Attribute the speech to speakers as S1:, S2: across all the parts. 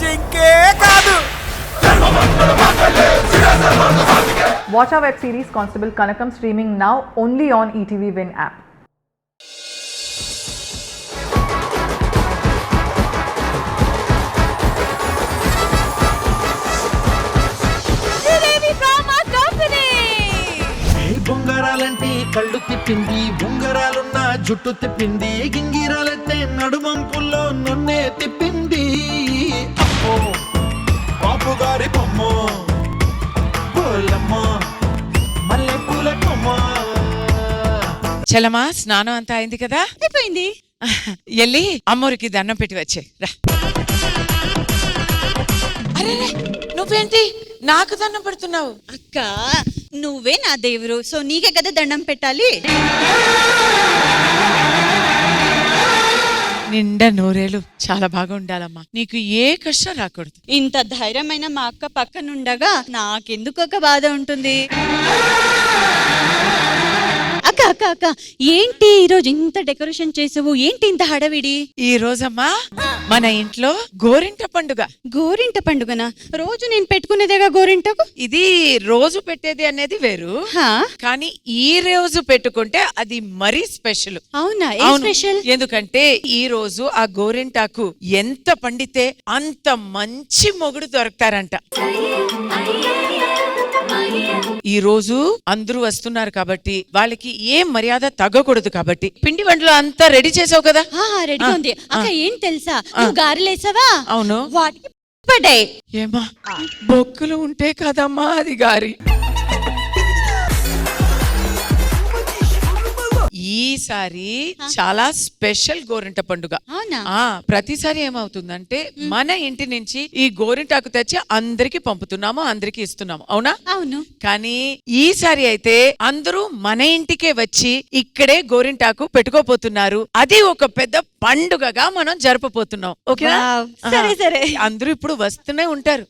S1: జింకే కాదు.
S2: Watch our web series Constable Kanakam streaming now only on ETV Win app.
S3: బొంగరాలంటే కళ్ళు తిప్పింది, బొంగరాలున్న జుట్టు తిప్పింది, గింగిరాలంటే నడుమంపుల్లో నన్నే తిప్పింది. అమ్మో బాబు గారి బొమ్మ పోలమ్మ మల్లె పూల కొమ్మ.
S4: చలమా స్నానం అంతా అయింది కదా?
S5: అయిపోయింది.
S4: ఎల్లి అమ్మోరికి దండం పెట్టి వచ్చే రా. అరే నువ్వేంటి నాకు దండం పెడుతున్నావు?
S5: అక్క నువ్వే నా దేవుడు, సో నీకే కదా దండం పెట్టాలి.
S4: నిండా నూరేళ్ళు చాలా బాగా ఉండాలమ్మా, నీకు ఏ కష్టం రాకూడదు.
S5: ఇంత ధైర్యమైన మా అక్క పక్కనుండగా నాకెందుకు ఒక బాధ ఉంటుంది? అక్క అక్క అక్క ఏంటి ఈరోజు ఇంత డెకరేషన్ చేసావు? ఏంటి ఇంత హడావిడి?
S4: ఈ రోజమ్మా మన ఇంట్లో గోరింట పండుగ.
S5: గోరింట పండుగనా? రోజు నేను పెట్టుకునేదేగా గోరింటకు.
S4: ఇది రోజు పెట్టేది అనేది వేరు, కానీ ఈ రోజు పెట్టుకుంటే అది మరీ స్పెషల్.
S5: అవునా? ఏ స్పెషల్?
S4: ఎందుకంటే ఈ రోజు ఆ గోరింటాకు ఎంత పండితే అంత మంచి మొగుడు దొరుకుతారంట. ఈ రోజు అందరూ వస్తున్నారు కాబట్టి వాళ్ళకి ఏం మర్యాద తగ్గకూడదు కాబట్టి పిండి వంటలు అంతా రెడీ చేసావు కదా?
S5: రెడీ ఉంది అక్క. ఏం తెలుసా, నువ్వు గారెలేసావా?
S4: అవును.
S5: వాటికి పడ్డాయి.
S4: ఏమా బొక్కులు ఉంటే కదమ్మా అది గారి. ఈసారి చాలా స్పెషల్ గోరింట పండుగ. ప్రతిసారి ఏమవుతుందంటే మన ఇంటి నుంచి ఈ గోరింటాకు తెచ్చి అందరికి పంపుతున్నాము, అందరికి ఇస్తున్నాము. అవునా?
S5: అవును.
S4: కానీ ఈసారి అయితే అందరూ మన ఇంటికే వచ్చి ఇక్కడే గోరింటాకు పెట్టుకోపోతున్నారు. అది ఒక పెద్ద పండుగగా మనం జరపబోతున్నాం. ఓకేనా?
S5: సరే సరే.
S4: అందరూ ఇప్పుడు వస్తూనే ఉంటారు.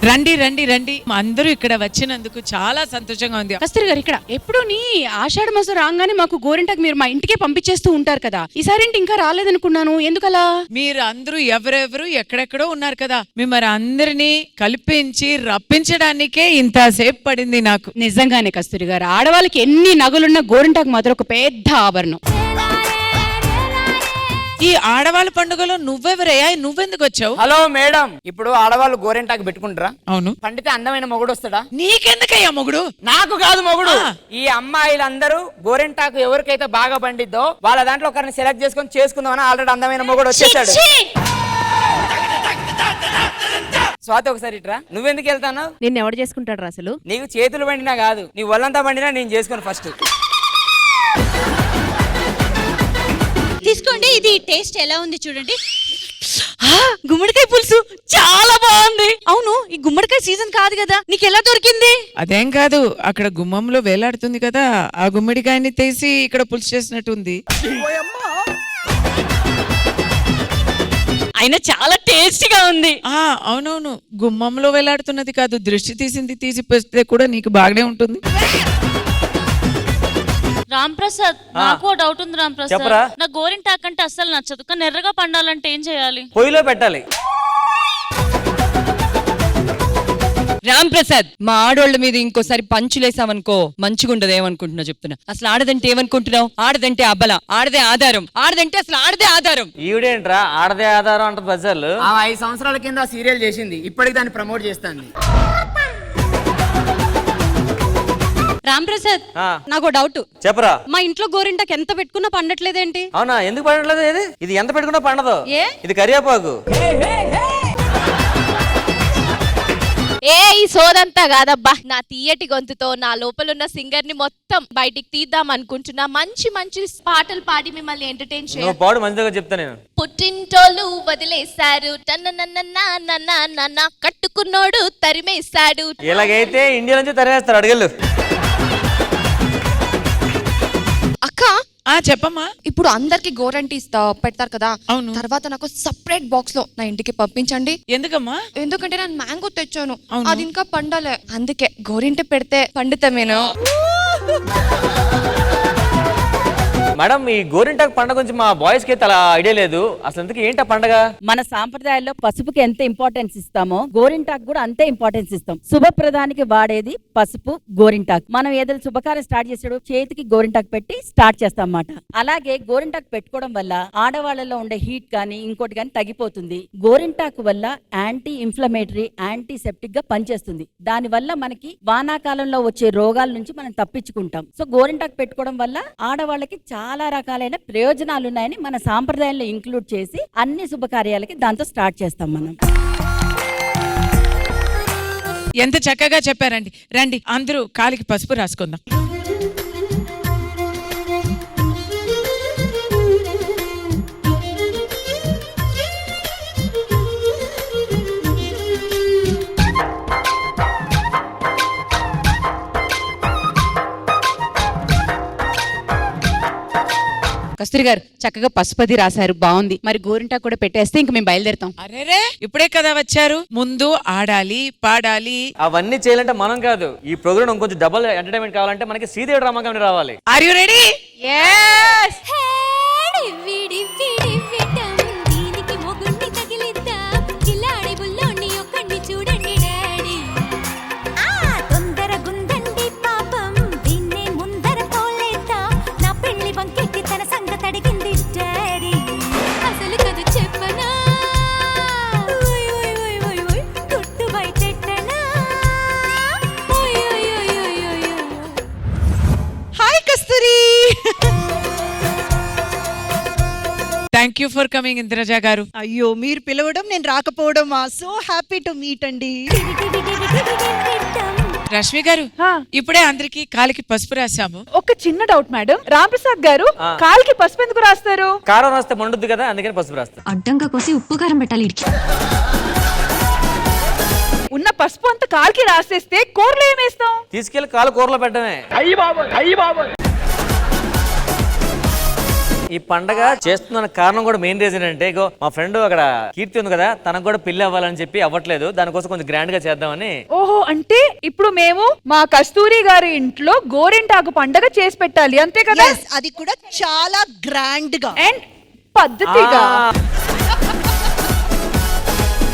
S4: రండి రండి రండి, అందరూ ఇక్కడ వచ్చినందుకు చాలా సంతోషంగా ఉంది.
S6: కస్తూరి గారు, ఇక్కడ ఎప్పుడు నీ ఆషాఢ మాసం రాగానే మాకు గోరింటాకు మీరు మా ఇంటికే పంపించేస్తూ ఉంటారు కదా, ఈసారి ఇంకా రాలేదనుకున్నాను, ఎందుకలా?
S4: మీరు అందరూ ఎవరెవరు ఎక్కడెక్కడో ఉన్నారు కదా, మిమ్మల్ని అందరినీ కల్పించి రప్పించడానికే ఇంతసేపు పడింది నాకు.
S6: నిజంగానే కస్తూరి గారు, ఆడవాళ్ళకి ఎన్ని నగలున్నా గోరింటాకు మాత్రం ఒక పెద్ద ఆభరణం.
S4: ఈ ఆడవాళ్ళ పండుగలో నువ్వెవరయ్యా? నువ్వెందుకు వచ్చావు?
S1: హలో మేడం, ఇప్పుడు ఆడవాళ్ళు గోరెంటాకు పెట్టుకుంటారా?
S4: అవును.
S1: పండితే అందమైన మొగుడు వస్తాడా?
S4: నీకెందుకయ్యా మొగుడు?
S1: నాకు కాదు మొగుడు. ఈ అమ్మాయిలందరూ గోరెంటాకు ఎవరికైతే బాగా పండిద్దో వాళ్ళ దాంట్లో ఒకరిని సెలెక్ట్ చేసుకుందామని ఆల్రెడీ అందమైన మొగుడు వచ్చేసాడు. స్వాతి ఒకసారి ఇట్రా. నువ్వెందుకు వెళ్తాను?
S6: నిన్ను ఎవడు చేసుకుంటాడు అసలు?
S1: నీకు చేతులు పండినా కాదు, నీ ఒళ్ళంతా పండినా నేను చేసుకోను ఫస్ట్.
S5: తీసుకోండి, ఇది టేస్ట్ ఎలా ఉంది చూడండి. గుమ్మడికాయ పులుసు చాలా బాగుంది. అవును, ఈ గుమ్మడికాయ సీజన్ కాదు కదా, నీకు ఎలా దొరికింది?
S4: అదేం కాదు, అక్కడ గుమ్మంలో వేలాడుతుంది కదా, ఆ గుమ్మడికాయని తీసి ఇక్కడ పులుసు చేసినట్టుంది.
S5: అయినా చాలా టేస్టీగా ఉంది.
S4: అవునవును, గుమ్మంలో వేలాడుతున్నది కాదు, దృష్టి తీసి పెడితే కూడా నీకు బాగానే ఉంటుంది.
S7: రామ్ ప్రసాద్, నాకు డౌట్ ఉంది. రామ్ ప్రసాద్, నా గోరింటాకు అంటే అస్సలు నచ్చదు, కానీ ఎర్రగా పండాలంటే ఏం చేయాలి?
S1: పొయ్యిలో పెట్టాలి.
S8: రామ్ ప్రసాద్, మా ఆడోళ్ళ మీద ఇంకోసారి పంచులేసావనుకో మంచిగుండదు. ఏమనుకుంటున్నా చెప్తున్నా. అసలు ఆడదంటే ఏమనుకుంటున్నావు? ఆడదంటే అబల, ఆడదే ఆధారం, ఆడదంటే అసలు ఆడదే ఆధారం.
S1: ఈవిడేంట్రా ఆడదే ఆధారం అంట బజార్లు? 5 సంవత్సరాల కింద సీరియల్ చేసింది, ఇప్పటికి దాన్ని ప్రమోట్ చేస్తాంది.
S5: రామ్ ప్రసాద్, నాకు డౌట్.
S1: చెప్పరా.
S5: మా ఇంట్లో గోరింటాకు ఎంత పెట్టుకున్నా పండట్లేదేంటి?
S1: అవునా, ఎందుకు పండట్లేదు? ఇది ఎంత పెట్టుకున్నా పండదు. ఇది కరివేపాకు.
S9: ఈ సోదంతా కాదబ్బా, నా తీయటి గొంతుతో నా లోపలున్న సింగర్ ని మొత్తం బయటికి తీద్దాం అనుకుంటున్నా. మంచి మంచి పాటలు పాడి మిమ్మల్ని ఎంటర్టైన్ చేయాలి.
S1: పాడు మంచిగా చెప్తా నేను.
S9: పుట్టింటోళ్ళు వదిలేశారు, కట్టుకున్నోడు తరిమేశాడు.
S1: ఇలాగైతే ఇండియా నుంచి తరిమేస్తారు, అడగలు.
S9: అక్క
S4: చెప్పమ్మా.
S10: ఇప్పుడు అందరికి గోరంటీ పెడతారు కదా,
S4: అవును.
S10: తర్వాత నాకు సపరేట్ బాక్స్ లో నా ఇంటికి పంపించండి.
S4: ఎందుకమ్మా?
S10: ఎందుకంటే నేను మ్యాంగో తెచ్చాను,
S4: అవును.
S10: అది ఇంకా పండలే, అందుకే గోరింటి పెడితే పండుతా నేను.
S1: మేడం ఈ గోరింటాకు పండుగ గురించి మా బాయ్స్ కి అయితే అలా ఐడియా లేదు. అసలు ఎందుకు ఏంటి ఆ పండుగ?
S5: మన సాంప్రదాయాల్లో పసుపుకి ఎంత ఇంపార్టెన్స్ ఇస్తామో గోరింటాకు కూడా అంతే ఇంపార్టెన్స్ ఇస్తాం. శుభప్రదానికి వాడేది పసుపు, గోరింటాకు. మనం ఏదైనా శుభకార్యం స్టార్ట్ చేసాడు చేతికి గోరింటాకు పెట్టి స్టార్ట్ చేస్తాం అన్నమాట. అలాగే గోరింటాకు పెట్టుకోవడం వల్ల ఆడవాళ్ళలో ఉండే హీట్ కానీ ఇంకోటి కానీ తగ్గిపోతుంది. గోరింటాకు వల్ల యాంటీ ఇన్ఫ్లమేటరీ, యాంటీ సెప్టిక్ గా పనిచేస్తుంది. దాని వల్ల మనకి వానాకాలంలో వచ్చే రోగాల నుంచి మనం తప్పించుకుంటాం. సో గోరింటాకు పెట్టుకోవడం వల్ల ఆడవాళ్ళకి చాలా రకాలైన ప్రయోజనాలు ఉన్నాయని మన సాంప్రదాయంలో ఇంక్లూడ్ చేసి అన్ని శుభకార్యాలకి దాంతో స్టార్ట్ చేస్తాం మనం.
S4: ఎంత చక్కగా చెప్పారండి. రండి అందరూ కాలికి పసుపు రాసుకుందాం.
S6: కస్తూరి గారు చక్కగా పసుపది రాశారు, బాగుంది. మరి గోరింటాకు కూడా పెట్టేస్తే ఇంక మేము బయలుదేరుతాం.
S4: అరేరే ఇప్పుడే కదా వచ్చారు, ముందు ఆడాలి పాడాలి.
S1: అవన్నీ చేయాలంటే మనం కాదు, ఈ ప్రోగ్రామ్ ఇంకొంచెం డబుల్ ఎంటర్టైన్మెంట్ కావాలంటే మనకి శ్రీదేవి డ్రామా కంపెనీ రావాలి.
S4: Are you ready? Thank you for coming Indraja గారు.
S11: అయ్యో మీరు పిలవడం నేను రాకపోవడం, సో హ్యాపీ టు మీట్ అండి.
S4: రష్మి గారు ఇప్పుడే అందరికి కాలికి పసుపు రాసాము.
S2: ఒక చిన్న డౌట్ మేడం, రాంప్రసాద్ గారు కాలికి పసుపు ఎందుకు రాస్తారు?
S1: కారం రాస్తే మండుద్ది కదా, అందుకని పసుపు రాస్తారు.
S5: అడ్డంగా కోసి ఉప్పు కారం పెట్టాలి.
S2: ఉన్న పసుపు అంతా కాలికి రాసేస్తే కూరలో ఏమేస్తాం?
S1: తీసుకెళ్లి కాలు కూరలో పెట్టడమే. ఈ పండగ చేస్తున్న కారణం కూడా మెయిన్ రీజన్ అంటే, ఇగో మా ఫ్రెండ్ అక్కడ కీర్తి ఉంది కదా, తనకు కూడా పెళ్లి అవ్వాలని చెప్పి అవ్వట్లేదు, దానికోసం కొంచెం గ్రాండ్ గా చేద్దామని.
S2: ఓహో, అంటే ఇప్పుడు మేము మా కస్తూరి గారి ఇంట్లో గోరింటాకు పండగ చేసి పెట్టాలి అంతే కదా?
S11: అది కూడా చాలా గ్రాండ్ గా
S2: అండ్ పద్ధతిగా.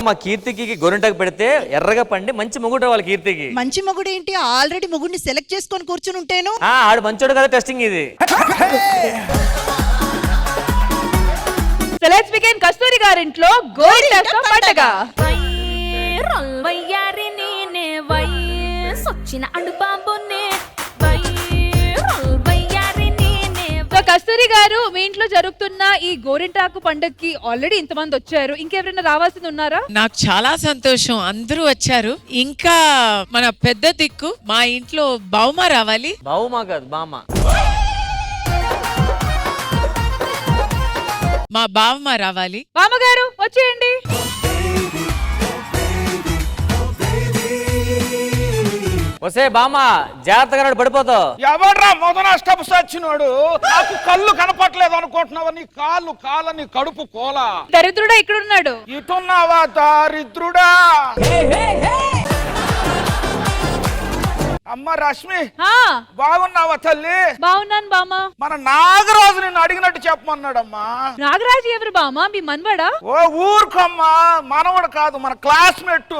S1: మా కీర్తికి గోరింటాకు పెడితే ఎర్రగా పండి మంచి మొగుడు వాళ్ళ కీర్తికి.
S11: మంచి మొగుడు ఏంటి, ఆల్రెడీ మొగుడిని సెలెక్ట్ చేసుకొని కూర్చుని ఉంటాను.
S1: ఆడు మంచోడు కదా, టెస్టింగ్ ఇది.
S2: So let's begin కస్తూరి గారింట్లో గోరింటాకు పండగ. కస్తూరి గారు, మీ ఇంట్లో జరుగుతున్న ఈ గోరింటాకు పండగకి ఆల్రెడీ ఇంతమంది వచ్చారు, ఇంకెవరైనా రావాల్సింది ఉన్నారా?
S4: నాకు చాలా సంతోషం, అందరూ వచ్చారు. ఇంకా మన పెద్ద దిక్కు మా ఇంట్లో బావుమా రావాలి.
S1: బావుమా కాదు, బామ్మ.
S4: మా బావమ్మ రావాలి.
S2: బామ్మగారు వచ్చేయండి.
S1: వసే బామ్మ, జాగ్రత్తగా పడిపోతావు.
S3: ఎవడ్రా మొదన స్టెప్ సచ్చినోడు? నాకు కళ్ళు కనపట్లేదు అనుకుంటున్నావా? నీ కాళ్ళని కడుపు కోలా.
S2: దరిద్రుడా ఇక్కడున్నాడు.
S3: ఇటున్నావా దారిద్రుడా? అమ్మ రష్మి, బాగున్నావా తల్లి?
S2: బాగున్నాను బామ్మ.
S3: మన నాగరాజు నిన్ను అడిగినట్టు చెప్పమన్నాడమ్మా.
S2: నాగరాజు ఎవరు బామ్మ? మీ మనవడా?
S3: ఓ ఊరుకమ్మా, మనవడు కాదు, మన క్లాస్మేట్.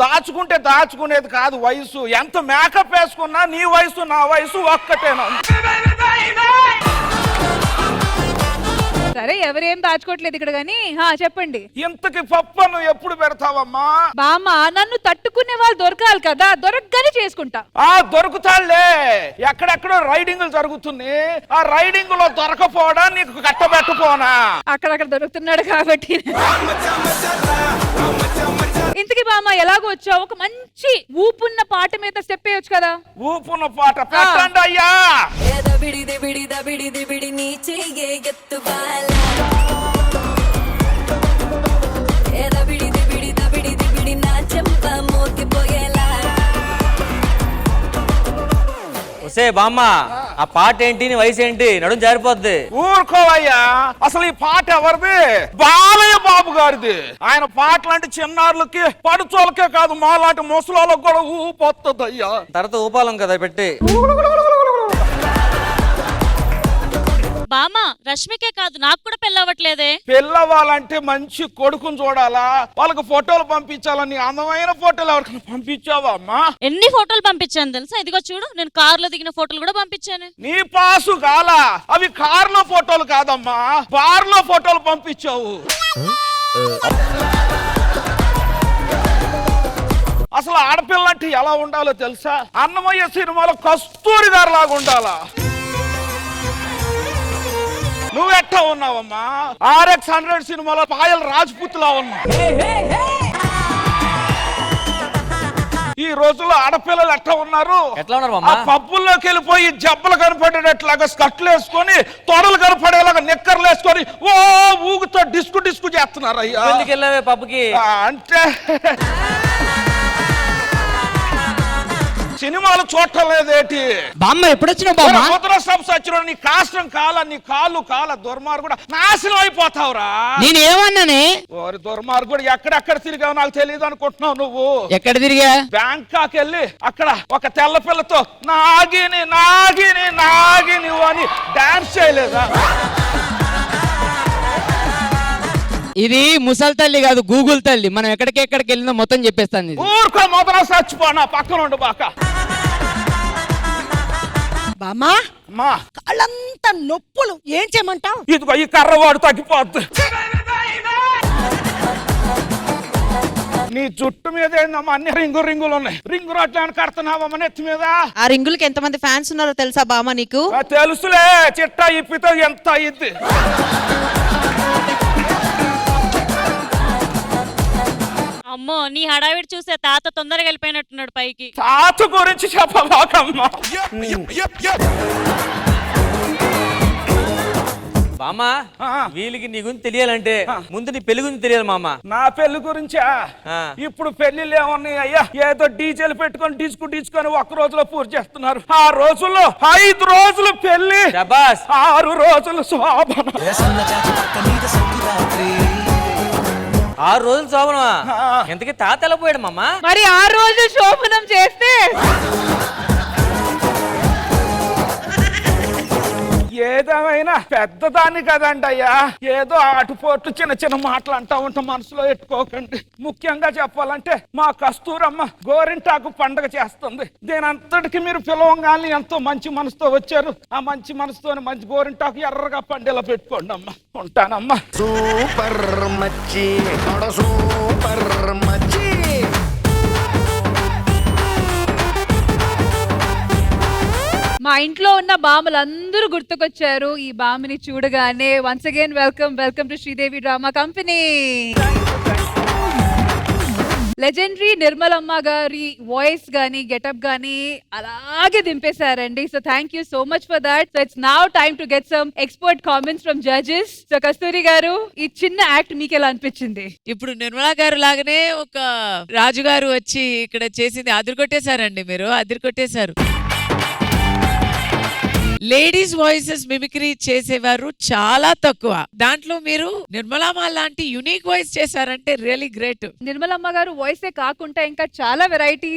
S3: దాచుకుంటే దాచుకునేది కాదు వయసు. ఎంత మేకప్ వేసుకున్నా నీ వయసు నా వయసు ఒక్కటేనా?
S2: సరే, ఎవరేం దాచుకోవట్లేదు ఇక్కడ గానీ చెప్పండి.
S3: ఇంతకి పప్పను ఎప్పుడు పెడతావమ్మా?
S2: బామ్మ, నన్ను తట్టుకునే వాళ్ళు దొరకాలి కదా, దొరకగానే చేసుకుంటా.
S3: దొరుకుతాళ్లే. ఎక్కడెక్కడో రైడింగ్లు జరుగుతుంది, ఆ రైడింగ్ లో దొరకపోవడా నీకు కట్టబెట్టుకోనా?
S2: అక్కడక్కడ దొరుకుతున్నాడు కాబట్టి. ఇంతకి బామ్మ ఎలాగో వచ్చావు, ఒక మంచి ఊపున్న పాట మీద స్టెప్ వేయొచ్చు కదా.
S3: ఊపున్న పాట పెట్టండి అయ్యా.
S12: ఒసే బామ్మ ఆ పాట ఏంటి నీ వయసు ఏంటి నడుం జారిపోద్ది.
S3: ఊరుకోవయ్యా, అసలు ఈ పాట ఎవరిది? బాలయ్య బాబు గారిది. ఆయన పాటలు అంటే చిన్నారులకి పడుచోలకే కాదు మాలాంటి ముసలోళ్ళకి కూడా ఊపొత్తదయ్యా.
S12: తర్వాత ఊపాలం కదా పెట్టి.
S7: బామ్మ రష్మికే కాదు నాకు కూడా పెళ్ళవట్లేదే.
S3: పెళ్ళవాలంటే మంచి కొడుకుని చూడాలా, వాళ్ళకి ఫోటోలు పంపించాలని. అందమైన ఫోటోలు ఎవరికైనా పంపించావా అమ్మా?
S7: ఎన్ని ఫోటోలు పంపించాను తెలుసా? ఇదిగో చూడు, నేను కారులో దిగిన ఫోటోలు కూడా పంపించాను.
S3: నీ పాసు కాలా, అవి కార్లో ఫోటోలు కాదమ్మా, బార్లో ఫోటోలు పంపించావు. అసలు ఆడపిల్ల అంటే ఎలా ఉండాలో తెలుసా? అన్నమయ్య సినిమాలో కస్తూరి గారు లాగా ఉండాలా. నువ్వెట్టా ఉన్నావమ్మా? RX-100 సినిమాలో పాయల్ రాజ్పుత్ లా ఉన్నావు. ఈ రోజుల్లో ఆడపిల్లలు ఎట్లా ఉన్నారు?
S12: ఎట్లా ఉన్నారు
S3: ఆ పబ్బుల్లోకి వెళ్ళిపోయి జబ్బలు కనపడేటట్లాగా స్కర్ట్లు వేసుకొని, తొడలు కనపడేలాగా నిక్కర్లు వేసుకొని ఓ ఊగుతో డిస్కు డిస్కు చేస్తున్నారు అయ్యా.
S12: ఎందుకు వెళ్ళావే పబ్బుకి?
S3: అంటే సినిమాలు చూడటం లేదేటి?
S1: బామ్మ ఎప్పుడొచ్చినావు బామ్మ?
S3: సచ్చినాడు. నీ కాష్టం కాల, నీ కాళ్ళు కాల, దుర్మార్గుడు నాశనం అయిపోతావురా.
S1: నేనేమన్నానే?
S3: ఓరి దుర్మార్గుడు, ఎక్కడెక్కడ తిరిగావు నాకు తెలియదు అనుకుంటున్నావు నువ్వు.
S1: ఎక్కడ తిరిగా?
S3: బ్యాంకాక్ వెళ్ళి అక్కడ ఒక తెల్ల పిల్లతో నాగిని నాగిని నాగిని అని డాన్స్ చేయలేదా?
S1: ఇది ముసలి తల్లి కాదు, గూగుల్ తల్లి. మనం ఎక్కడికి వెళ్ళిందో మొత్తం చెప్పేస్తాను.
S3: ఊరుకో మొదలు చచ్చిపోనా, పక్కన ఉండు బాక.
S11: బామా
S3: మా
S11: కాళ్ళంతా నొప్పులు, ఏం చేయమంటావు?
S3: ఇదిగో ఈ కర్రవాడు తగ్గిపోద్ది. నీ జుట్టు మీద ఏందమ్మా అన్ని రింగులు ఉన్నాయి. రింగు రోడ్లు కడుతున్నావమ్మా నెత్తి మీద.
S11: ఆ రింగులకి ఎంతమంది ఫ్యాన్స్ ఉన్నారో తెలుసా బామా నీకు?
S3: తెలుసులే, చిట్టా ఇప్పితో ఎంత అయ్యిద్ది.
S7: అమ్మో నీ హడావిడి చూసే తాత తొందరగా వెళ్ళిపోయినట్టున్నాడు పైకి.
S3: తాత గురించి చెప్పబాకమ్మా.
S12: బామ్మ వీళ్ళకి నీ గురించి తెలియాలంటే ముందు నీ పెళ్లి గురించి తెలియాలి మామ.
S3: నా పెళ్లి గురించా? ఇప్పుడు పెళ్లిళ్ళు ఏమన్నాయి అయ్యా? ఏదో డీజేలు పెట్టుకొని డిస్కొని ఒక్క రోజులో పూర్తి చేస్తున్నారు. ఆ రోజుల్లో 5 రోజులు పెళ్లి, 6 రోజులు శోభన.
S12: 6 రోజులు శోభనమా? ఎంతకీ తాత ఎలా పోయాడు మామ?
S2: మరి 6 రోజులు శోభనం చేస్తే
S3: ఏదేమైనా పెద్దదాన్ని కదండి అయ్యా. ఏదో ఆటుపోట్లు చిన్న చిన్న మాటలు అంటా ఉంటా, మనసులో పెట్టుకోకండి. ముఖ్యంగా చెప్పాలంటే మా కస్తూరమ్మ గోరింటాకు పండగ చేస్తుంది. దీని అంతటికి మీరు పిలవంగానే ఎంతో మంచి మనసుతో వచ్చారు. ఆ మంచి మనసుతో మంచి గోరింటాకు ఎర్రగా పండేలా పెట్టుకోండి అమ్మా. ఉంటానమ్మా.
S13: సూపర్ మచ్చి సూపర్ మచ్చి.
S2: మా ఇంట్లో ఉన్న బామ్మలందరూ గుర్తుకొచ్చారు ఈ బామ్మని చూడగానే. Once again welcome to Sridevi drama company. Legendary Nirmalamma గారి వాయిస్ గానీ గెటప్ గానీ అలాగే దింపేశారండి. So thank you so much for that. So it's now time to get some expert comments from judges. So Kasthuri గారు, ఈ చిన్న యాక్ట్ మీకు ఎలా అనిపించింది?
S4: ఇప్పుడు నిర్మలా గారు లాగానే ఒక రాజు గారు వచ్చి ఇక్కడ చేసింది అదిరికొట్టేశారండి. మీరు అదిరికొట్టేశారు. లేడీస్ వాయిసెస్ మిమిక్రీ చేసేవారు చాలా తక్కువ. దాంట్లో మీరు నిర్మలమ్మ లాంటి యునిక్ వాయిస్ చేశారంటే రియల్లీ గ్రేట్.
S2: నిర్మలమ్మ గారు వాయిసే కాకుండా ఇంకా చాలా వెరైటీ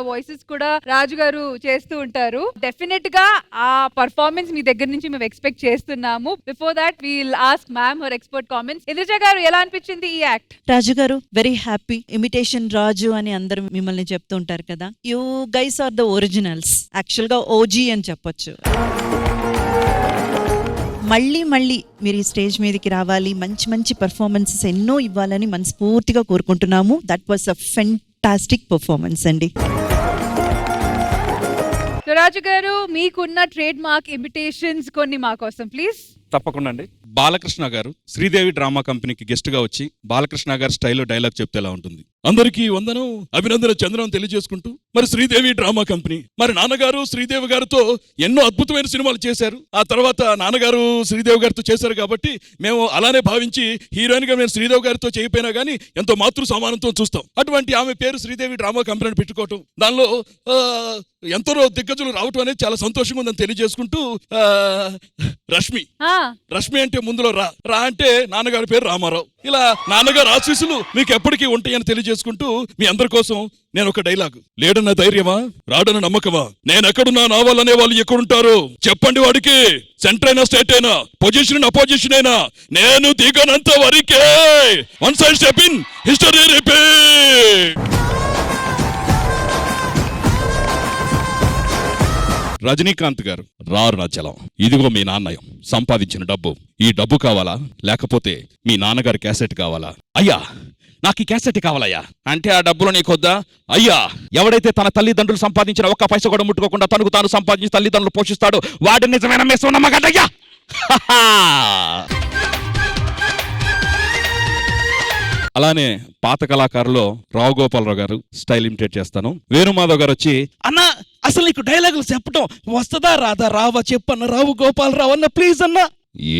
S2: వాయిసెస్ కూడా రాజు గారు చేస్తూ ఉంటారు. డెఫినెట్ గా ఆ పర్ఫార్మెన్స్ మీ దగ్గర నుంచి మేము ఎక్స్పెక్ట్ చేస్తున్నాము. Before that wheel ask ma'am her expert comments. Indraja గారు, ఎలా అనిపించింది ఈ యాక్ట్?
S11: రాజు గారు, వెరీ హ్యాపీ. ఇమిటేషన్ రాజు అని అందరూ మిమ్మల్ని చెప్తూ ఉంటారు కదా. You guys are the originals. Actual గా ఓజీ అని చెప్పొచ్చు. మళ్ళీ మీరు ఈ స్టేజ్ మీదకి రావాలి, మంచి మంచి పర్ఫార్మెన్సెస్ ఎన్నో ఇవ్వాలని మనస్ఫూర్తిగా కోరుకుంటున్నాము. That was a fantastic performance అండి.
S2: రాజు గారు, మీకున్న ట్రేడ్ మార్క్ ఇమిటేషన్స్ కొన్ని మా కోసం ప్లీజ్.
S14: తప్పకుండా అండి. బాలకృష్ణ గారు శ్రీదేవి డ్రామా కంపెనీకి గెస్ట్ గా వచ్చి బాలకృష్ణ గారి స్టైల్లో డైలాగ్ చెప్తే ఎలా ఉంటుంది? అందరికీ వందనం, అభినందన, చంద్రం తెలియజేసుకుంటూ మరి శ్రీదేవి డ్రామా కంపెనీ, మరి నాన్నగారు శ్రీదేవి గారితో ఎన్నో అద్భుతమైన సినిమాలు చేశారు. ఆ తర్వాత నాన్నగారు శ్రీదేవి గారితో చేశారు కాబట్టి మేము అలానే భావించి హీరోయిన్ గా మేము శ్రీదేవి గారితో చేయకపోయినా గానీ ఎంతో మాతృ సమానంతో చూస్తాం. అటువంటి ఆమె పేరు శ్రీదేవి డ్రామా కంపెనీ పెట్టుకోవటం, దానిలో ఎంతో దిగ్గజులు రావటం అనేది చాలా సంతోషంగా ఉందని తెలియజేసుకుంటూ రష్మి అంటే ముందులో రా అంటే నాన్నగారి పేరు రామారావు. ఇలా నాన్నగారు ఆశీస్సులు మీకు ఎప్పటికీ ఉంటాయని తెలియజేసుకుంటూ మీ అందరి కోసం నేను ఒక డైలాగ్. లేడన్న ధైర్యమా, రాడన్న నమ్మకమా, నేను ఎక్కడున్నా నా వాళ్ళనే వాళ్ళు ఎక్కడుంటారు చెప్పండి వాడికి. సెంటర్ అయినా స్టేట్ అయినా, పొజిషన్ అపోజిషన్ అయినా, నేను దిగనంత వరకే. One side step in, history repeat. Rajinikanth గారు రారు నా చలం. ఇదిగో మీ నాన్న సంపాదించిన డబ్బు. ఈ డబ్బు కావాలా లేకపోతే మీ నాన్నగారి క్యాసెట్ కావాలా? అయ్యా నాకు ఈ క్యాసెట్ కావాలయ్యా అంటే ఆ డబ్బులు నీకొద్దా? అయ్యా ఎవడైతే తన తల్లిదండ్రులు సంపాదించిన ఒక్క పైస కూడా ముట్టుకోకుండా తనకు తాను సంపాదించి తల్లిదండ్రులు పోషిస్తాడు వాడి నిజమైన మెస్సు నమ్మకయ్యా. అలానే పాత కళాకారులో రావు గోపాలరావు గారు స్టైల్ ఇమిటేట్ చేస్తాను. వేణుమాధవ్ గారు వచ్చి అన్నా అసలు నీకు డైలాగులు చెప్పటం వస్తుందా రాదా? రావా చెప్పన్న రావు గోపాలరావు అన్న ప్లీజ్ అన్నా.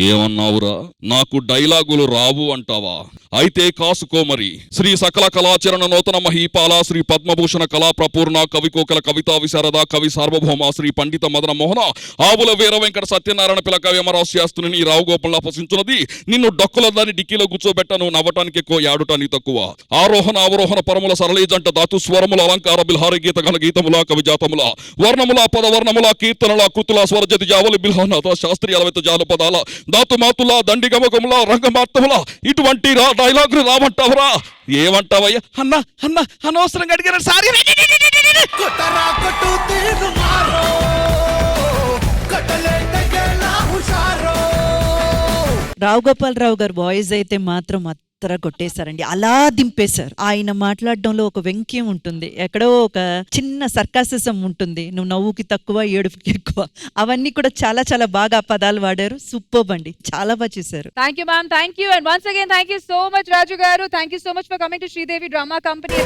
S14: ఏమన్నావురా, నాకు డైలాగులు రావు అంటావా? అయితే కాసుకో మరి. శ్రీ సకల కళాచరణ నూతన మహీపాల శ్రీ పద్మభూషణ కళా ప్రపూర్ణ కవి కోకల కవితా విశారద కవి సార్వభౌమ శ్రీ పండిత మదన మోహన ఆవుల వీర వెంకట సత్యనారాయణ పిల్ల కవి అమరాస్యాస్తుని నీ రావు గోపాల అపసించున్నది. నిన్ను డొక్కల దాన్ని డిక్కీలో కూర్చోబెట్టను, నవ్వటానికి ఎక్కువ యాడుటానికి తక్కువ. ఆరోహణ అవరోహణ పరముల సరళీ జంట ధాతు స్వరముల అలంకార బిల్హార గీత ఘన గీతముల కవిజాతముల వర్ణముల పదవర్ణముల కీర్తనల కృతుల స్వరజతి జావలి బిల్హనాథ శాస్త్రీయ జానపదాల దాతు మాతుల దండిగమకముల రంగమార్తముల ఇటువంటి డైలాగులు రావంటావురా? ఏమంటావయ్యా? అన్న అన్న అనవసరంగా అడిగారు సారీ.
S11: రావు గోపాలరావు గారు వాయిస్ అయితే మాత్రం కొట్టేశారండి, అలా దింపేశారు. ఆయన మాట్లాడడంలో ఒక వ్యంగ్యం ఉంటుంది, ఎక్కడో ఒక చిన్న సర్కాసిజం ఉంటుంది. నువ్వు నవ్వుకి తక్కువ ఏడుపుకి ఎక్కువ, అవన్నీ కూడా చాలా చాలా బాగా పదాలు వాడారు. సూపర్ అండి, చాలా బాగా చేశారు.
S2: Thank you ma'am, thank you. And once again thank you so much Raju గారు. Thank you so much for coming to Sridevi drama company.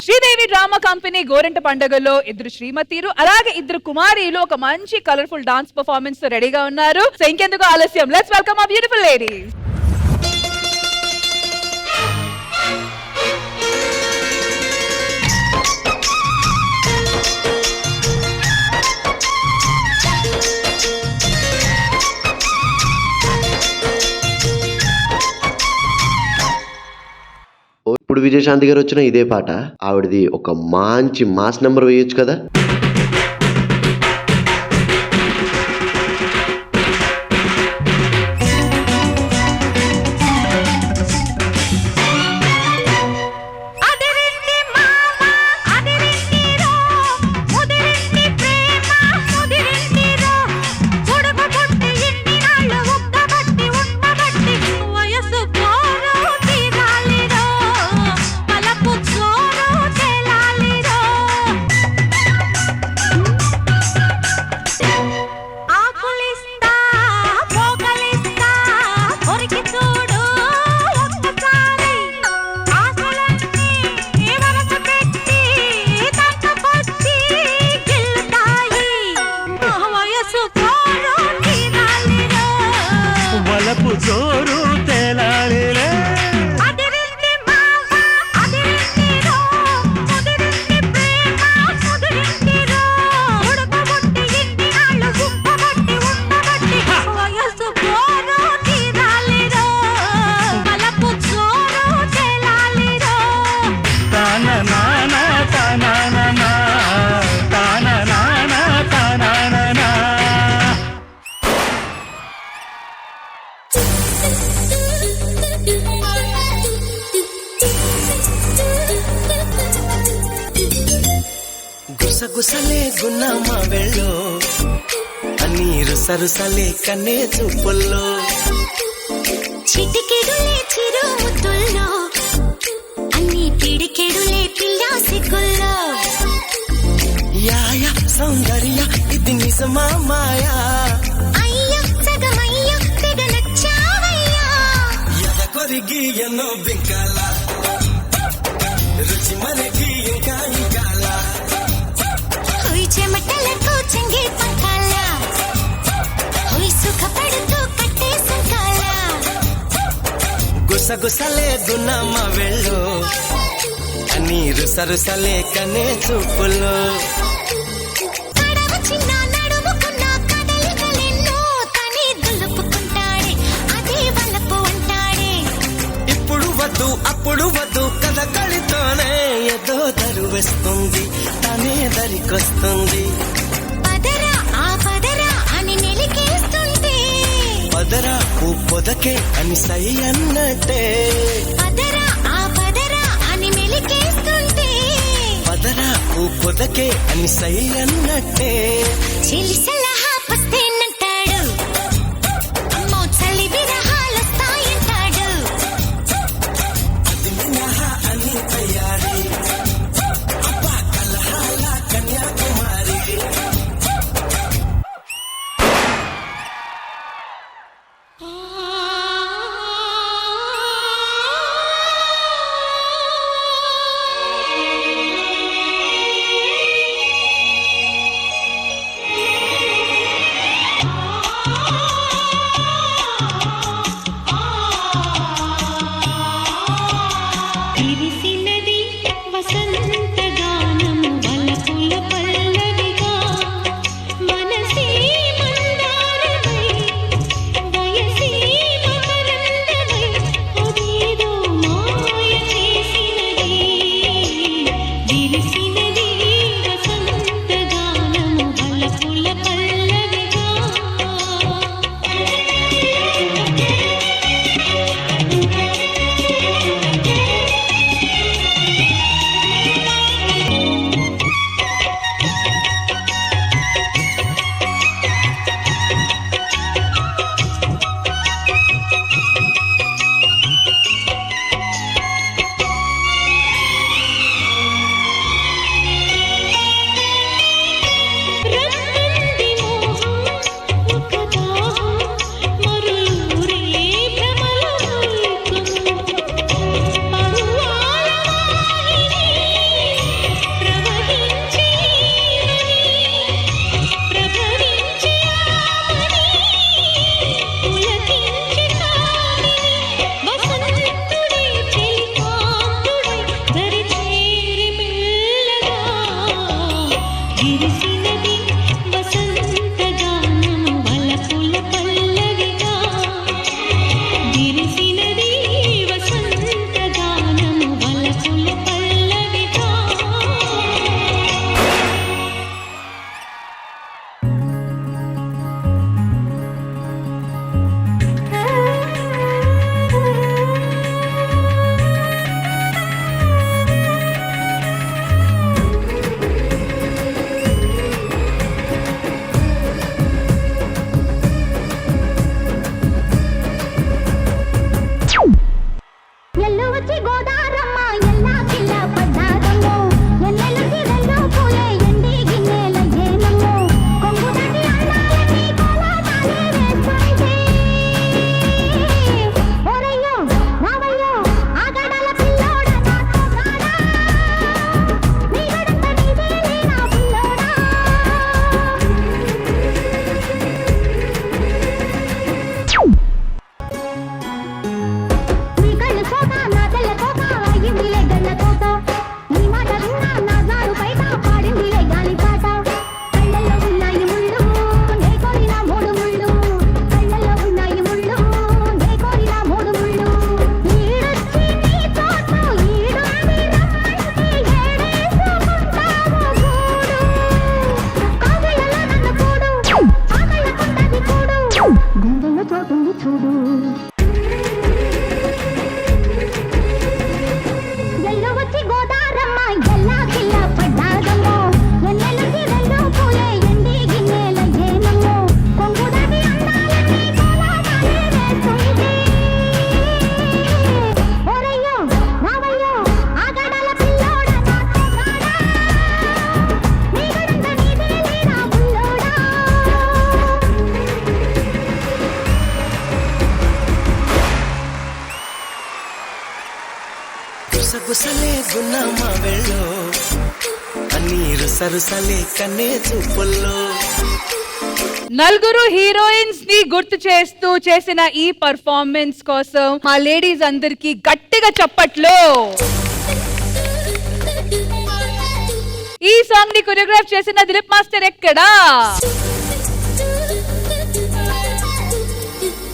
S2: Sridevi drama company గోరింట పండుగలో ఇద్దరు శ్రీమతిలు అలాగే ఇద్దరు కుమారీలు ఒక మంచి కలర్ఫుల్ డాన్స్ పర్ఫార్మెన్స్ తో రెడీగా ఉన్నారు. సో ఇంకెందుకు ఆలస్యం, let's welcome our beautiful ladies.
S15: ఇప్పుడు విజయశాంతి గారు వచ్చిన ఇదే పాట, ఆవిడది ఒక మంచి మాస్ నెంబర్ వేయొచ్చు కదా.
S16: గుసగుసలే గున్నమ్మ వెళ్ళో అన్ని రుసరుసలే కన్నే చూపుల్లో
S17: చిటికెడులే చిరు ముద్దుల్లో అన్ని పిడికెడులే పిల్లా సిగ్గుల్లో
S16: యాయ సౌందర్య ఇది నిజమా మాయా
S17: అయ్యో సగమయ్యో తెగ నచ్చావయ్యా
S16: ఎదకొర మరిగి ఎన్నో బింకాల రుచి మనకి ఇంకా ఇంకాల
S17: హోయ్ చెమటలకు చెంగి పంకాల హోయ్ సుఖపడుతూ కట్టే సంకాల
S16: గుసగుసలే గున్నమ్మ వెళ్ళు అని రుసరుసలే కనే చూపుల్లో
S17: కడవ చిన్న నడుముకున్న కదలికలెన్నో తని దులుపుకుంటాడే అదే వలపు అంటాడే
S16: ఇప్పుడు వద్దు అప్పుడు వద్దు కథ కళితోనే ఏదో దరువేస్తుంది తనే దరికొస్తుంది
S17: పదరా ఆ పదరా అని మెలికేస్తుంటే
S16: పదరా ఓ పొదకే అని సై అన్నట్టే
S17: పదరా ఆ పదరా అని మెలికేస్తుంటే
S16: పదరా ఓ పొదకే అని సై అన్నట్టే
S17: చెలి సలహా పస్తేనంటాడు అమ్మో చలి విరహాలొస్తాయంటాడు
S16: అది మినహా అని తయారీ అబ్బా కలహాల కన్యాకుమారి
S17: విరిసినది వసంతగానము వలపుల పల్లవిగా మనసే మందారమై వయసే మకరందమై అదేదో మాయ చేసినది విరిసినది వసంతగానము వలపుల పల్లవిగా రమ్మంది మోహం ఒక దాహం మరులూరే భ్రమల పరువాల వాహిని ప్రవహించి ప్రభవించి ఆమని పులకించి కామిని వసంతుడే చెలికాంతుడై దరి చేరి మెల్లగా విరిసినది వసంతగానము వలపుల పల్లవిగా విరిసినది వసంతగానము వలపుల పల్లవిగా ఎల్లు వచ్చి గోదారమ్మ ఎల్లా పిల్ల పడ్డాదమ్మో ఎన్నెలుకి వెళ్ళు పూలే ఎండి గిన్నెల ఏనమ్మో కొంగు దాటి అన్నాలకి కోలాటాలే వేస్తుంటే ఓరయ్యో రావయ్యో ఆగడాల పిల్లోడా నాతో కాడా నీ గడంత నీదేలే నా పిల్లోడా నీ కళ్ళు సోదా నా తెల్ల కోక
S16: గుసగుసలే గున్నమా వెళ్ళో అన్ని రుసరుసలే కన్నే చూపుల్లో.
S2: నలుగురు హీరోయిన్స్ ని గుర్తు చేస్తూ చేసిన ఈ పర్ఫార్మెన్స్ కోసం మా లేడీస్ అందరికి గట్టిగా చప్పట్లు. ఈ సాంగ్ ని కొరియోగ్రాఫ్ చేసిన దిలీప్ మాస్టర్ ఎక్కడా?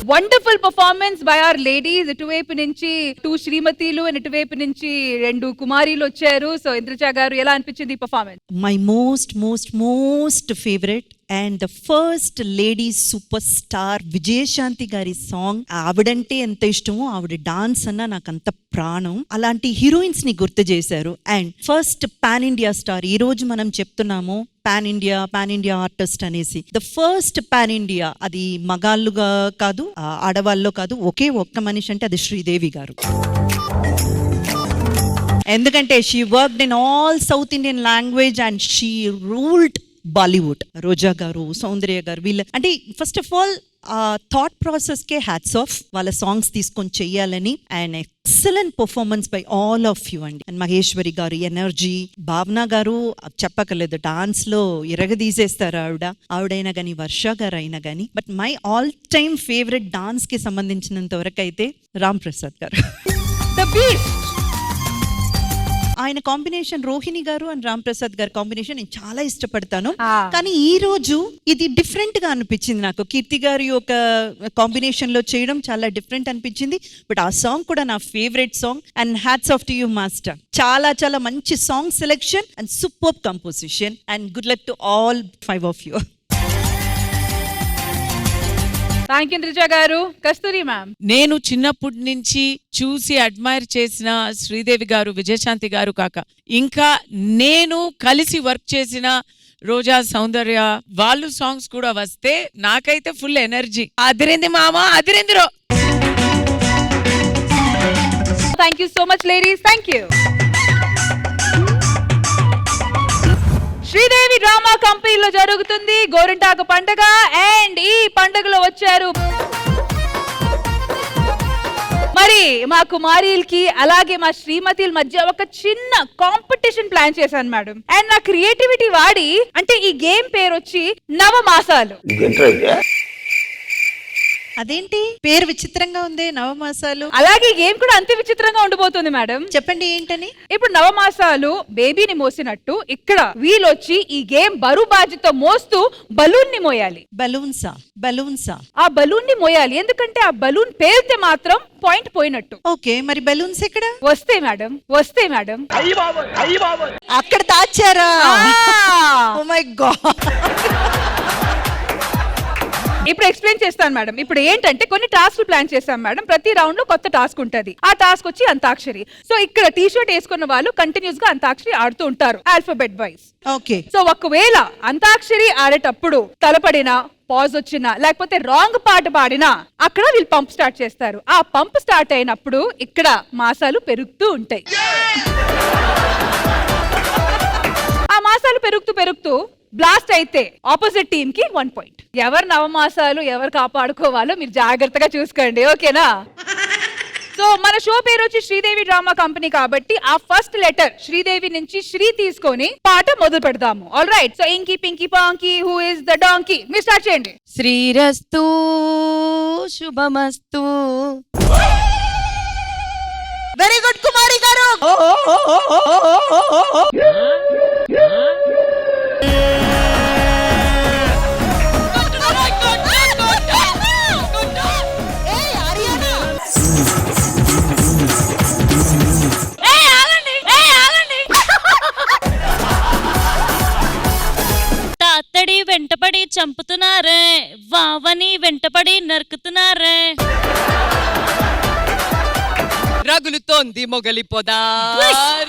S2: Wonderful performance by our ladies. ఇటువైపు నుంచి 2 శ్రీమతిలు అండ్ ఇటువైపు నుంచి 2 కుమారీలు వచ్చారు. సో ఇంద్రజ గారు ఎలా అనిపించింది ఈ performance?
S11: My most favourite and the first lady super star Vijayashanti గారి సాంగ్. ఆవిడంటే ఎంత ఇష్టమో, ఆవిడ డాన్స్ అన్న నాకు అంత ప్రాణం. అలాంటి హీరోయిన్స్ ని గుర్తు చేశారు. And first pan India star, ఈ రోజు మనం చెప్తున్నాము పాన్ ఇండియా ఆర్టిస్ట్ అనేసి. ద ఫస్ట్ పాన్ ఇండియా, అది మగాళ్ళుగా కాదు, ఆడవాళ్ళలో కాదు, ఒక్క మనిషి అంటే అది శ్రీదేవి గారు. ఎందుకంటే she worked in all south Indian language and she ruled Bollywood. Roja గారు, సౌందర్య గారు, వీళ్ళ అంటే first of all thought process కే హ్యాట్స్ ఆఫ్, వాళ్ళ సాంగ్స్ తీసుకొని చెయ్యాలని. And excellent performance by all of you అండి. అండ్ మహేశ్వరి గారు ఎనర్జీ, భావన గారు చెప్పకలేదు, డాన్స్ లో ఇరగదీసేస్తారు ఆవిడైనా కానీ, వర్ష గారు అయినా కానీ. But my all time favourite dance కి సంబంధించినంత వరకు అయితే రామ్ ప్రసాద్ గారు. ఆయన కాంబినేషన్, రోహిణి గారు అండ్ రామ్ ప్రసాద్ గారి కాంబినేషన్ నేను చాలా ఇష్టపడతాను. కానీ ఈ రోజు ఇది డిఫరెంట్ గా అనిపించింది నాకు. కీర్తి గారి ఒక కాంబినేషన్ లో చేయడం చాలా డిఫరెంట్ అనిపించింది. బట్ ఆ సాంగ్ కూడా నా favourite song. And hats off to you master. చాలా మంచి song selection and super composition. And good luck to all 5 of you.
S2: Thank you Indraja గారు. కస్తూరి మ్యామ్,
S4: నేను చిన్నప్పటి నుంచి చూసి అడ్మైర్ చేసిన శ్రీదేవి గారు, విజయశాంతి గారు కాక ఇంకా నేను కలిసి వర్క్ చేసిన రోజా, సౌందర్య వాళ్ళు సాంగ్స్ కూడా వస్తే నాకైతే ఫుల్ ఎనర్జీ. అదిరింది మామ, అదిరిందిరో.
S2: Thank you so much ladies. Thank you. Sridevi drama కంపెనీలో జరుగుతుంది గోరింటాకు పండుగ. అండ్ ఈ పండుగలో వచ్చారు మరి మా కుమారీలకి అలాగే మా శ్రీమతిల మధ్య ఒక చిన్న కాంపిటీషన్ ప్లాన్ చేశాను మేడం. అండ్ నా క్రియేటివిటీ వాడి, అంటే ఈ గేమ్ పేరు వచ్చి నవమాసాలు.
S11: అదేంటి పేరు విచిత్రంగా ఉంది, నవమాసాలు?
S2: అలాగే గేమ్ కూడా అంతే విచిత్రంగా ఉండిపోతుంది మేడం.
S11: చెప్పండి ఏంటని.
S2: ఇప్పుడు నవమాసాలు బేబీని మోసినట్టు ఇక్కడ వీళ్ళొచ్చి ఈ గేమ్ బరువు బాధ్యత మోస్తూ బలూన్ ని మోయాలి.
S11: బలూన్సా?
S2: ఆ బలూన్ ని మోయాలి, ఎందుకంటే ఆ బలూన్ పేలితే మాత్రం పాయింట్ పోయినట్టు.
S11: ఓకే, మరి బలూన్స్ ఎక్కడ?
S2: వస్తాయి మేడం.
S11: అక్కడ దాచారా? Oh my God.
S2: ఇప్పుడు ఎక్స్ప్లెయిన్ చేస్తాను మేడం. ఇప్పుడు ఏంటంటే కొన్ని టాస్క్ ప్లాన్ చేస్తాం మేడం. ప్రతి రౌండ్ లో కొత్త టాస్క్ ఉంటది. ఆ టాస్క్ వచ్చి అంతాక్షరి. సో ఇక్కడ టీ షర్ట్ వేసుకున్న వాళ్ళు కంటిన్యూస్ గా అంతాక్షరి ఆడుతూ ఉంటారు ఆల్ఫాబెట్ వైజ్.
S11: ఓకే.
S2: సో ఒకవేళ అంతాక్షరి ఆడేటప్పుడు తలపడినా, పాజ్ వచ్చినా, లేకపోతే రాంగ్ పాట పాడినా అక్కడ వీళ్ళు పంప్ స్టార్ట్ చేస్తారు. ఆ పంప్ స్టార్ట్ అయినప్పుడు ఇక్కడ మాసాలు పెరుగుతూ ఉంటాయి. ఆ మాసాలు పెరుగుతూ బ్లాస్ట్ అయితే ఆపోజిట్ టీమ్ కి 1 point. ఎవరు నవమాసాలు ఎవరు కాపాడుకోవాలో మీరు జాగ్రత్తగా చూసుకోండి, ఓకేనా? సో మన షో పేరు వచ్చి శ్రీదేవి డ్రామా కంపెనీ కాబట్టి ఆ ఫస్ట్ లెటర్ శ్రీదేవి నుంచి శ్రీ తీసుకొని పాట మొదలు పెడతాము. All right. So inky pinky ponky who is the donkey, మీరు స్టార్ట్ చేయండి.
S8: శ్రీరస్తు శుభమస్తు.
S11: వెరీ గుడ్ కుమారి గారు.
S7: తాతడి వెంటపడి చంపుతున్నారే, వావని వెంటపడి నరుకుతున్నారే.
S8: రగులుతోంది మొగలి పొదా,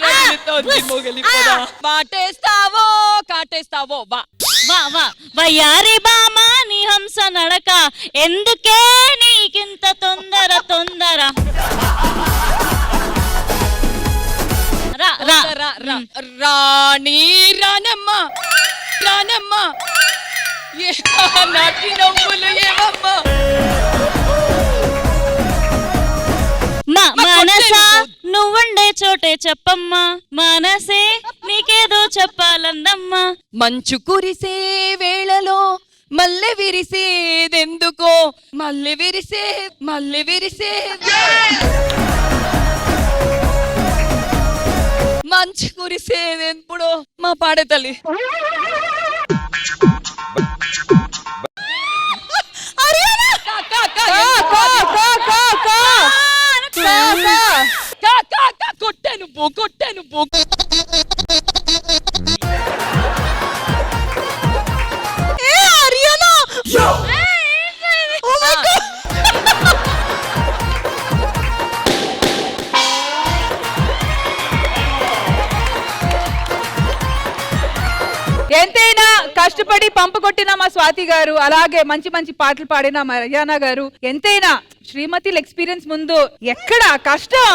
S8: రగులుతోంది మొగలి పొదా. మాటేస్తావో కాటేస్తావో వా
S7: వా వా వయ్యారి బామా నీ హంస నడక, ఎందుకే నీకింత తొందర.
S8: రాణి రానమ్మ నాటి నవ్వులు ఏమమ్మా.
S7: మనసా నువ్వుండే చోటే చెప్పమ్మా మనసే నీకేదో చెప్పాలందమ్మా.
S8: మంచు కురిసే వేళలో మల్లె విరిసేదెందుకో మల్లె విరిసే మంచు కురిసేదెప్పుడో మా పాడే తల్లి. కొట్టాను
S2: ఎంతైనా కష్టపడి పంపు కొట్టిన మా స్వాతి గారు, అలాగే మంచి మంచి పాటలు పాడిన మా రయానా గారు, ఎంతైనా శ్రీమతిల ఎక్స్పీరియన్స్ ముందు ఎక్కడ కష్టం.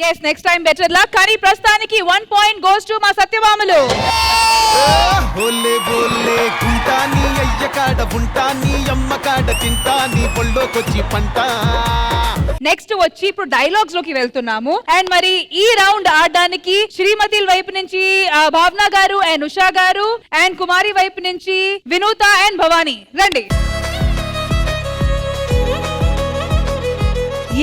S2: Yes, next time better luck. కానీ ప్రస్తుతానికి 1 పాయింట్ గోస్ టు మా సత్యభామలు.
S16: బోలే బోలే గుంటా నీ అయ్య కాడ ఉంటా నీ అమ్మ కాడ తింటా నీ పొల్లోకొచ్చి పంట.
S2: నెక్స్ట్ వచ్చి ఇప్పుడు డైలాగ్స్ లోకి వెళ్తున్నాము. అండ్ మరి ఈ రౌండ్ ఆడడానికి శ్రీమతిల వైపు నుంచి భావన గారు అండ్ ఉషా గారు, అండ్ కుమారి వైపు నుంచి వినూత అండ్ భవానీ, రండి.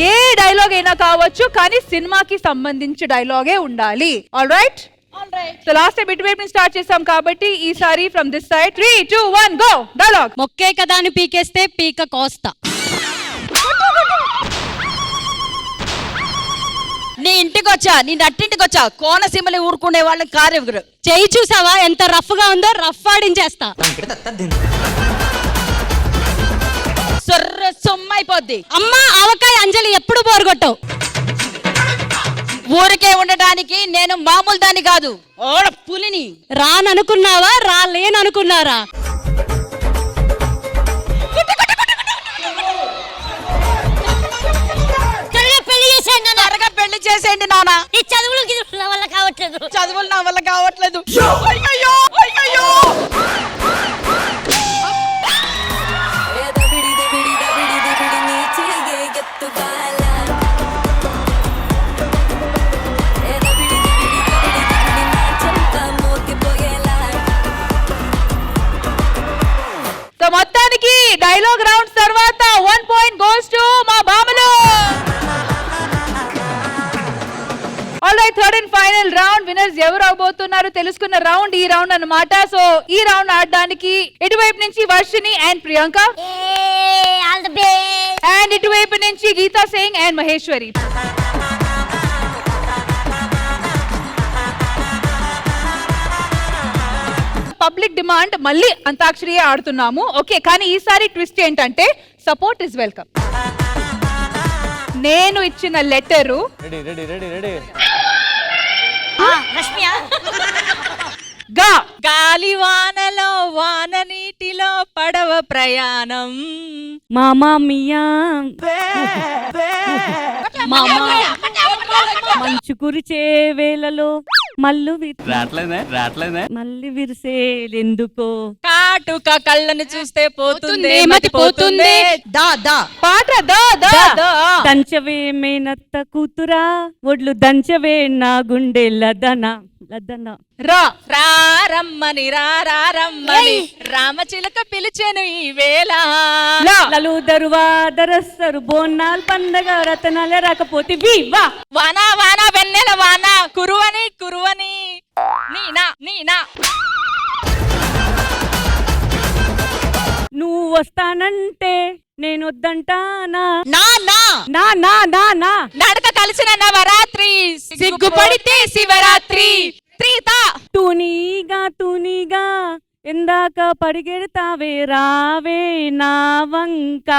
S2: ఏ డైలాగ్ అయినా కావచ్చు, కానీ సినిమాకి సంబంధించి డైలాగే ఉండాలి. All right. So last time ఇటువైపు నుంచి స్టార్ట్ చేసాం కాబట్టి ఈసారి from this side 3, 2, 1 go. Dialogue.
S6: మొక్కే కదా అని పీకేస్తే పీక కోస్తా.
S8: నీ ఇంటికి వచ్చా, నీ నట్టింటికి వచ్చా, కోనసీమలు ఊరుకునే వాళ్ళని కార్యగురు
S6: చెయ్యి చూసావా ఎంత రఫ్ గా ఉందో, రఫ్ ఆడించేస్తా.
S8: సొర్ర సొమ్మైపోద్ది.
S6: అమ్మా ఆవకాయ అంజలి ఎప్పుడు బోరుగొట్టవు.
S8: ఊరికే ఉండటానికి నేను మామూలు దాన్ని కాదు, ఓడ పులిని.
S6: రాననుకున్నావా, రాలేననుకున్నారా?
S8: పెళ్లి చేసేయండి నాన్న.
S7: ఈ చదువులు నా వల్ల కావట్లేదు.
S8: చదువులు నా వల్ల కావట్లేదు.
S2: సో మొత్తానికి డైలాగ్ రౌండ్స్ తర్వాత 1 పాయింట్ గోస్ టు మా భామలు. All right, third and final round. Winners ఎవరు అవబోతున్నారు తెలుసుకున్న రౌండ్ ఈ రౌండ్ అన్నమాట. సో ఈ రౌండ్ ఆడడానికి ఇటువైపు నుంచి వర్షిని అండ్ ప్రియాంక, అండ్ ఇటువైపు నుంచి Geeta Singh and Maheshwari. Public demand మళ్ళీ అంతాక్షరియే ఆడుతున్నాము. ఓకే, కానీ ఈసారి ట్విస్ట్ ఏంటంటే సపోర్ట్ ఇస్ వెల్కమ్. నేను ఇచ్చిన లెటరు గా.
S8: గాలి వానలో వాన నీటిలో పడవ ప్రయాణం.
S5: మామా మియా మంచు కురిచే వేళలో మళ్ళీ విరిసేదెందుకో
S8: కాటుక కళ్ళను చూస్తే పోతుంది
S6: మతి పోతుంది.
S8: దా దా
S2: పాట దా దా దా.
S5: దంచవే మేనత్త కూతురా ఒడ్లు దంచవే నా గుండె లదన
S2: రా.
S8: రారమ్మని రారమ్మని రామచిలక పిలిచెను ఈ వేళ.
S5: లలుదరు వాదరస్సరు బోనాలు పండగ రతనాలే రాకపోతే వా.
S8: వాన వాన వెన్నెల వాన కురువని కురువని నీనా నీనా.
S5: నువ్వు వస్తానంటే నేను వద్దంటానా.
S8: నా నా
S5: నా నా నా నా
S8: నడక కలిసిన నవరాత్రి సిగ్గుపడితే శివరాత్రి. త్రీతా
S5: తూనీగా ఎందాక పడిగెడతావే రావే నా వంక.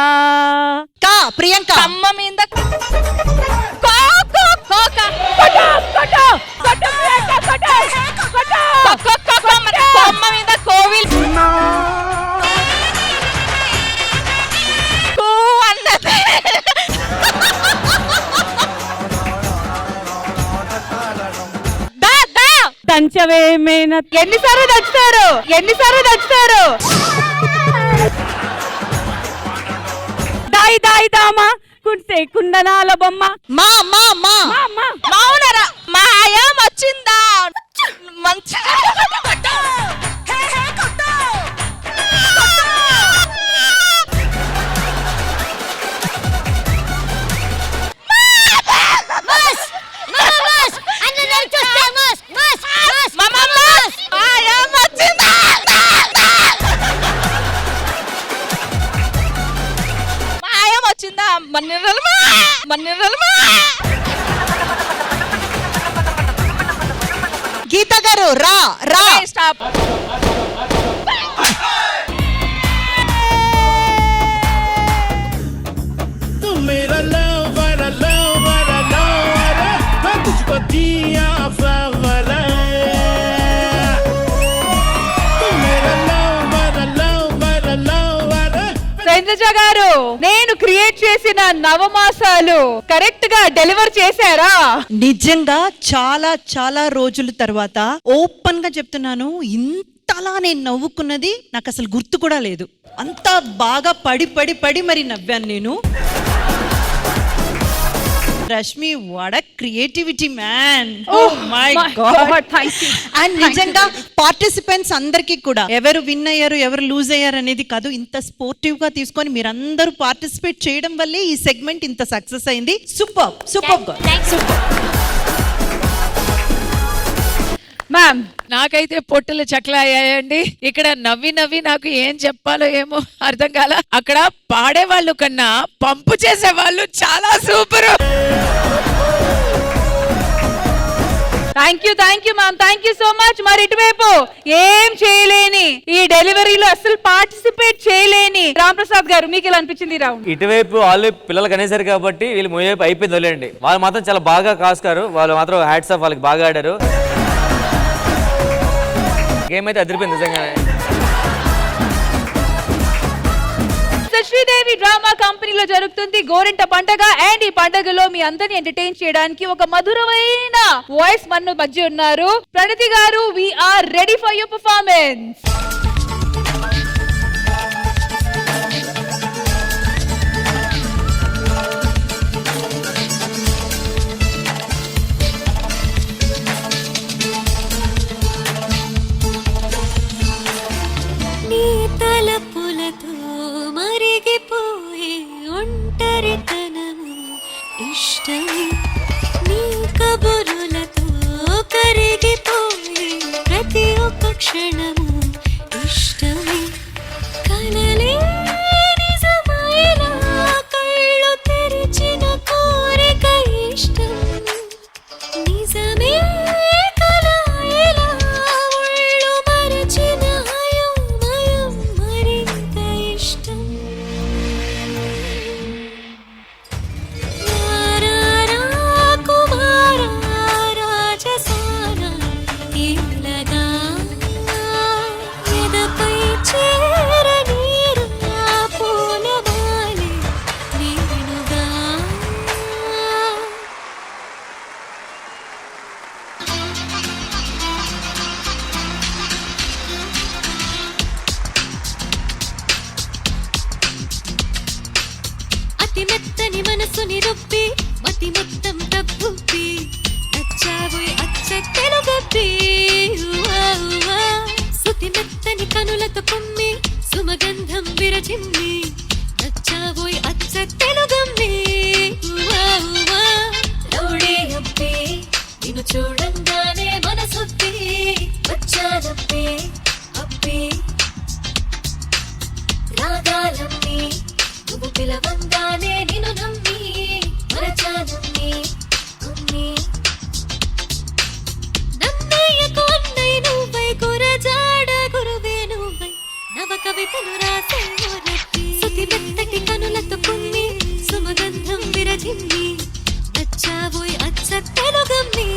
S8: కా ప్రియాంక అమ్మ మీద అమ్మ మీద కోవిల్ అన్నది.
S5: దంచవే మేనత్.
S2: ఎన్నిసార్లు దంచుతారు.
S5: దాయి దాయి దామా ముక్కుంటే కుందనాల బొమ్మ
S9: మా మా మా మౌనరా మాయం వచ్చిందా మంచి
S11: గీత గారు రా రా
S9: స్టాప్
S16: मेरा lover, lover, lover, मैं तुझको दिया flower, तू मेरा lover, lover, lover.
S2: ఇంద్రజ గారు, నేను క్రియేట్ చేసిన నవమాసాలు కరెక్ట్ గా డెలివర్ చేశారా?
S11: నిజంగా చాలా చాలా రోజుల తర్వాత ఓపెన్ గా చెప్తున్నాను, ఇంతలా నేను నవ్వుకున్నది నాకు అసలు గుర్తు కూడా లేదు. అంత బాగా పడి పడి పడి మరి నవ్వాను నేను. Rashmi, what a creativity man. Oh my god,
S2: thank you.
S11: And నిజంగా పార్టిసిపెంట్స్ అందరికీ కూడా ఎవరు విన్ అయ్యారు ఎవరు లూజ్ అయ్యారు అనేది కాదు, ఇంత స్పోర్టివ్ గా తీసుకొని మీరందరూ పార్టిసిపేట్ చేయడం వల్లే ఈ సెగ్మెంట్ ఇంత సక్సెస్ అయింది. Super super super.
S2: మ్యామ్,
S4: నాకైతే పొట్టలు చక్కలయ్యాయండి. ఇక్కడ నవ్వి నవ్వి నాకు ఏం చెప్పాలో ఏమో అర్థం కాల. అక్కడ పాడేవాళ్ళు కన్నా పంపు చేసే వాళ్ళు చాలా super.
S2: Thank you ma'am, thank you so much. మరి ఇటువైపు ఏం చేయలేని, ఈ డెలివరీలో అసలు పార్టిసిపేట్ చేయలేని రాంప్రసాద్ గారు, మీకు ఎలా అనిపించింది రౌండ్?
S12: ఇటువైపు వాళ్ళు పిల్లలు కనేసారు కాబట్టి వీళ్ళు వైపు అయిపోయింది వదిలేండి. వాళ్ళు మాత్రం చాలా బాగా కాసుకారు, వాళ్ళు మాత్రం హ్యాట్స్ ఆఫ్, వాళ్ళకి బాగా ఆడారు. గేమ్ అయితే అదిరిపోయింది నిజంగానే.
S2: శ్రీదేవి డ్రామా కంపెనీలో జరుగుతుంది గోరింట పండగ. అండ్ ఈ పండగలో మీ అందరిని ఎంటర్టైన్ చేయడానికి ఒక మధురమైన వాయిస్ మన మధ్య ఉన్నారు. ప్రణతి గారు, we are ready for your performance.
S17: తలపులతో మరిగిపోయే ఒంటరితనము ఇష్టమే, నీ కబురులతో కరిగిపోయే ప్రతి ఒక్క క్షణము ఇష్టమే, కలలే నిజమైనా కళ్ళు తెరిచిన కోరిక ఇష్టం, నిజమే మెత్తని మనసుని రొప్పి మతి మొత్తం తప్పుపి నచ్చావోయ్ అచ్చ తెలుగప్పి, సుతి మెత్తని కనులతో కుమ్మి సుమగంధం విరజిమ్మి నచ్చావోయ్ అచ్చ తెలుగమ్మి, రౌడే అప్పి నిన్ను చూడంగానే మనసొప్పి వచ్చానప్పి అప్పి రాగాలమ్మి నువ్వు పిలవంగానే నిన్ను నమ్మి మరచానమ్మి అమ్మి, నమ్మయ్యకు అన్నై నువ్వై గురజాడ గురువే నువ్వై నవ కవితలు రాసే సుతి మెత్తటి కనులతో కుమ్మి సుమగంధం విరజిమ్మి నచ్చావోయ్ అచ్చ తెలుగమ్మి.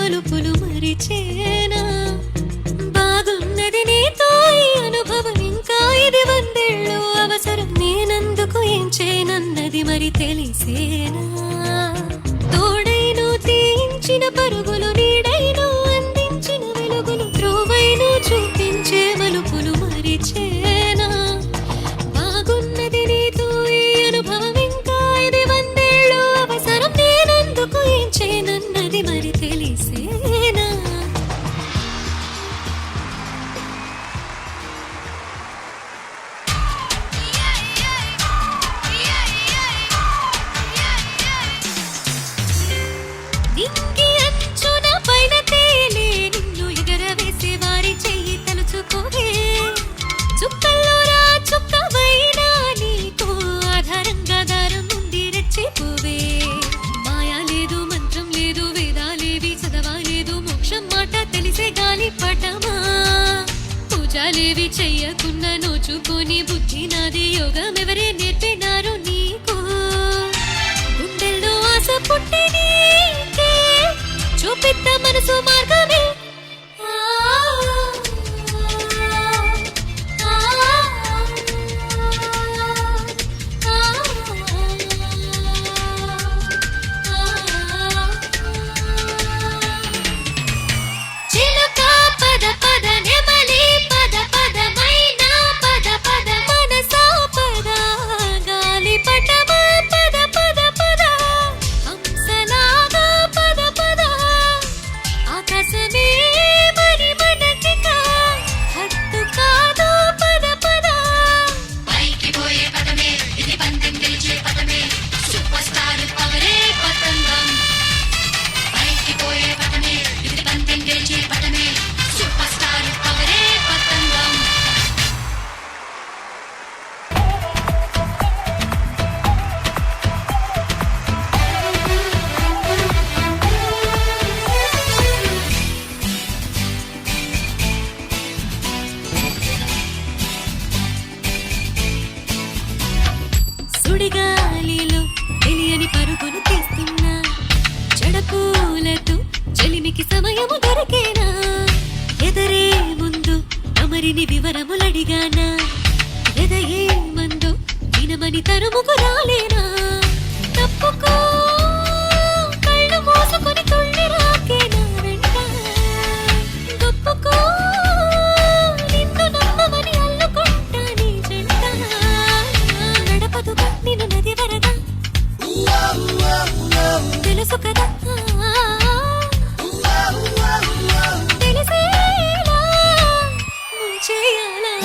S17: మలుపులు మరిచేనా బాగున్నది నీతో ఈ అనుభవం ఇంకా ఇది 100 ఏళ్ళు అవసరం నేనందుకు ఏం చేయనన్నది మరి తెలిసేనా తోడైను తీయించిన పరుగులు నీడైను అందించిన వెలుగులు త్రోవైను చూపించే మలుపులు మరిచేనా బాగున్నది నీతో ఈ అనుభవం ఇంకా ఇది 100 ఏళ్ళు అవసరం నేనందుకు ఏం చేయనన్నది మరి తెలిసేనా నింగి అంచున పైన తేలే నిన్ను ఎగరవేసే వారి చెయ్యి తలుచుకోవే చుక్కల్లో రా చుక్కవైనా నీకు ఆధారంగా దారం నుండి రెచ్చిపోవే మాయా లేదు మంత్రం లేదు వేదాలేవి చదవాలేదు మోక్షం మాట తెలిసే గాలి పటమా పూజలేవి చెయ్యకుండా నోచుకొని బుద్ధి నాది యోగం ఎవరే నేర్పినారు నీకు గుండెల్లో ఆశ పుట్టి నీకే చూపిద్ద మనసు మార్గమే చిలుక పద పద నెమలి పద పద మైనా పద పద మనసా పద గాలి పటమా పద పద పద హంసలాగా పద పద ఆకాశమే మరి మనకిక హద్దు కాదు పద పద పైకి పోయే పదమే ఇది పందెం గెలిచే పదమే సూపర్ స్టార్ పవరే పతంగం పైకి పోయే పదమే ఇది పందెం గెలిచే పదమే సూపర్ స్టార్ పవరే పతంగం సుడిగాలిలో తెలియని పరుగులు తీస్తున్నా జడపూలతో చెలిమికి సమయము దొరికేనా ఎదరే ముందు అమరిని వివరములడిగానా ఎదయే మందు వినమని తరుముకు రాలేనా తప్పుకో కళ్ళు మూసుకొని తుళ్ళి రాకేనా వెంట గొప్పకో నిన్ను నమ్మమని అల్లుకుంటా నీ జంట నడపదుగా నిన్ను నది వరద తెలుసు కదా తెలిసేలా ముంచేయాలా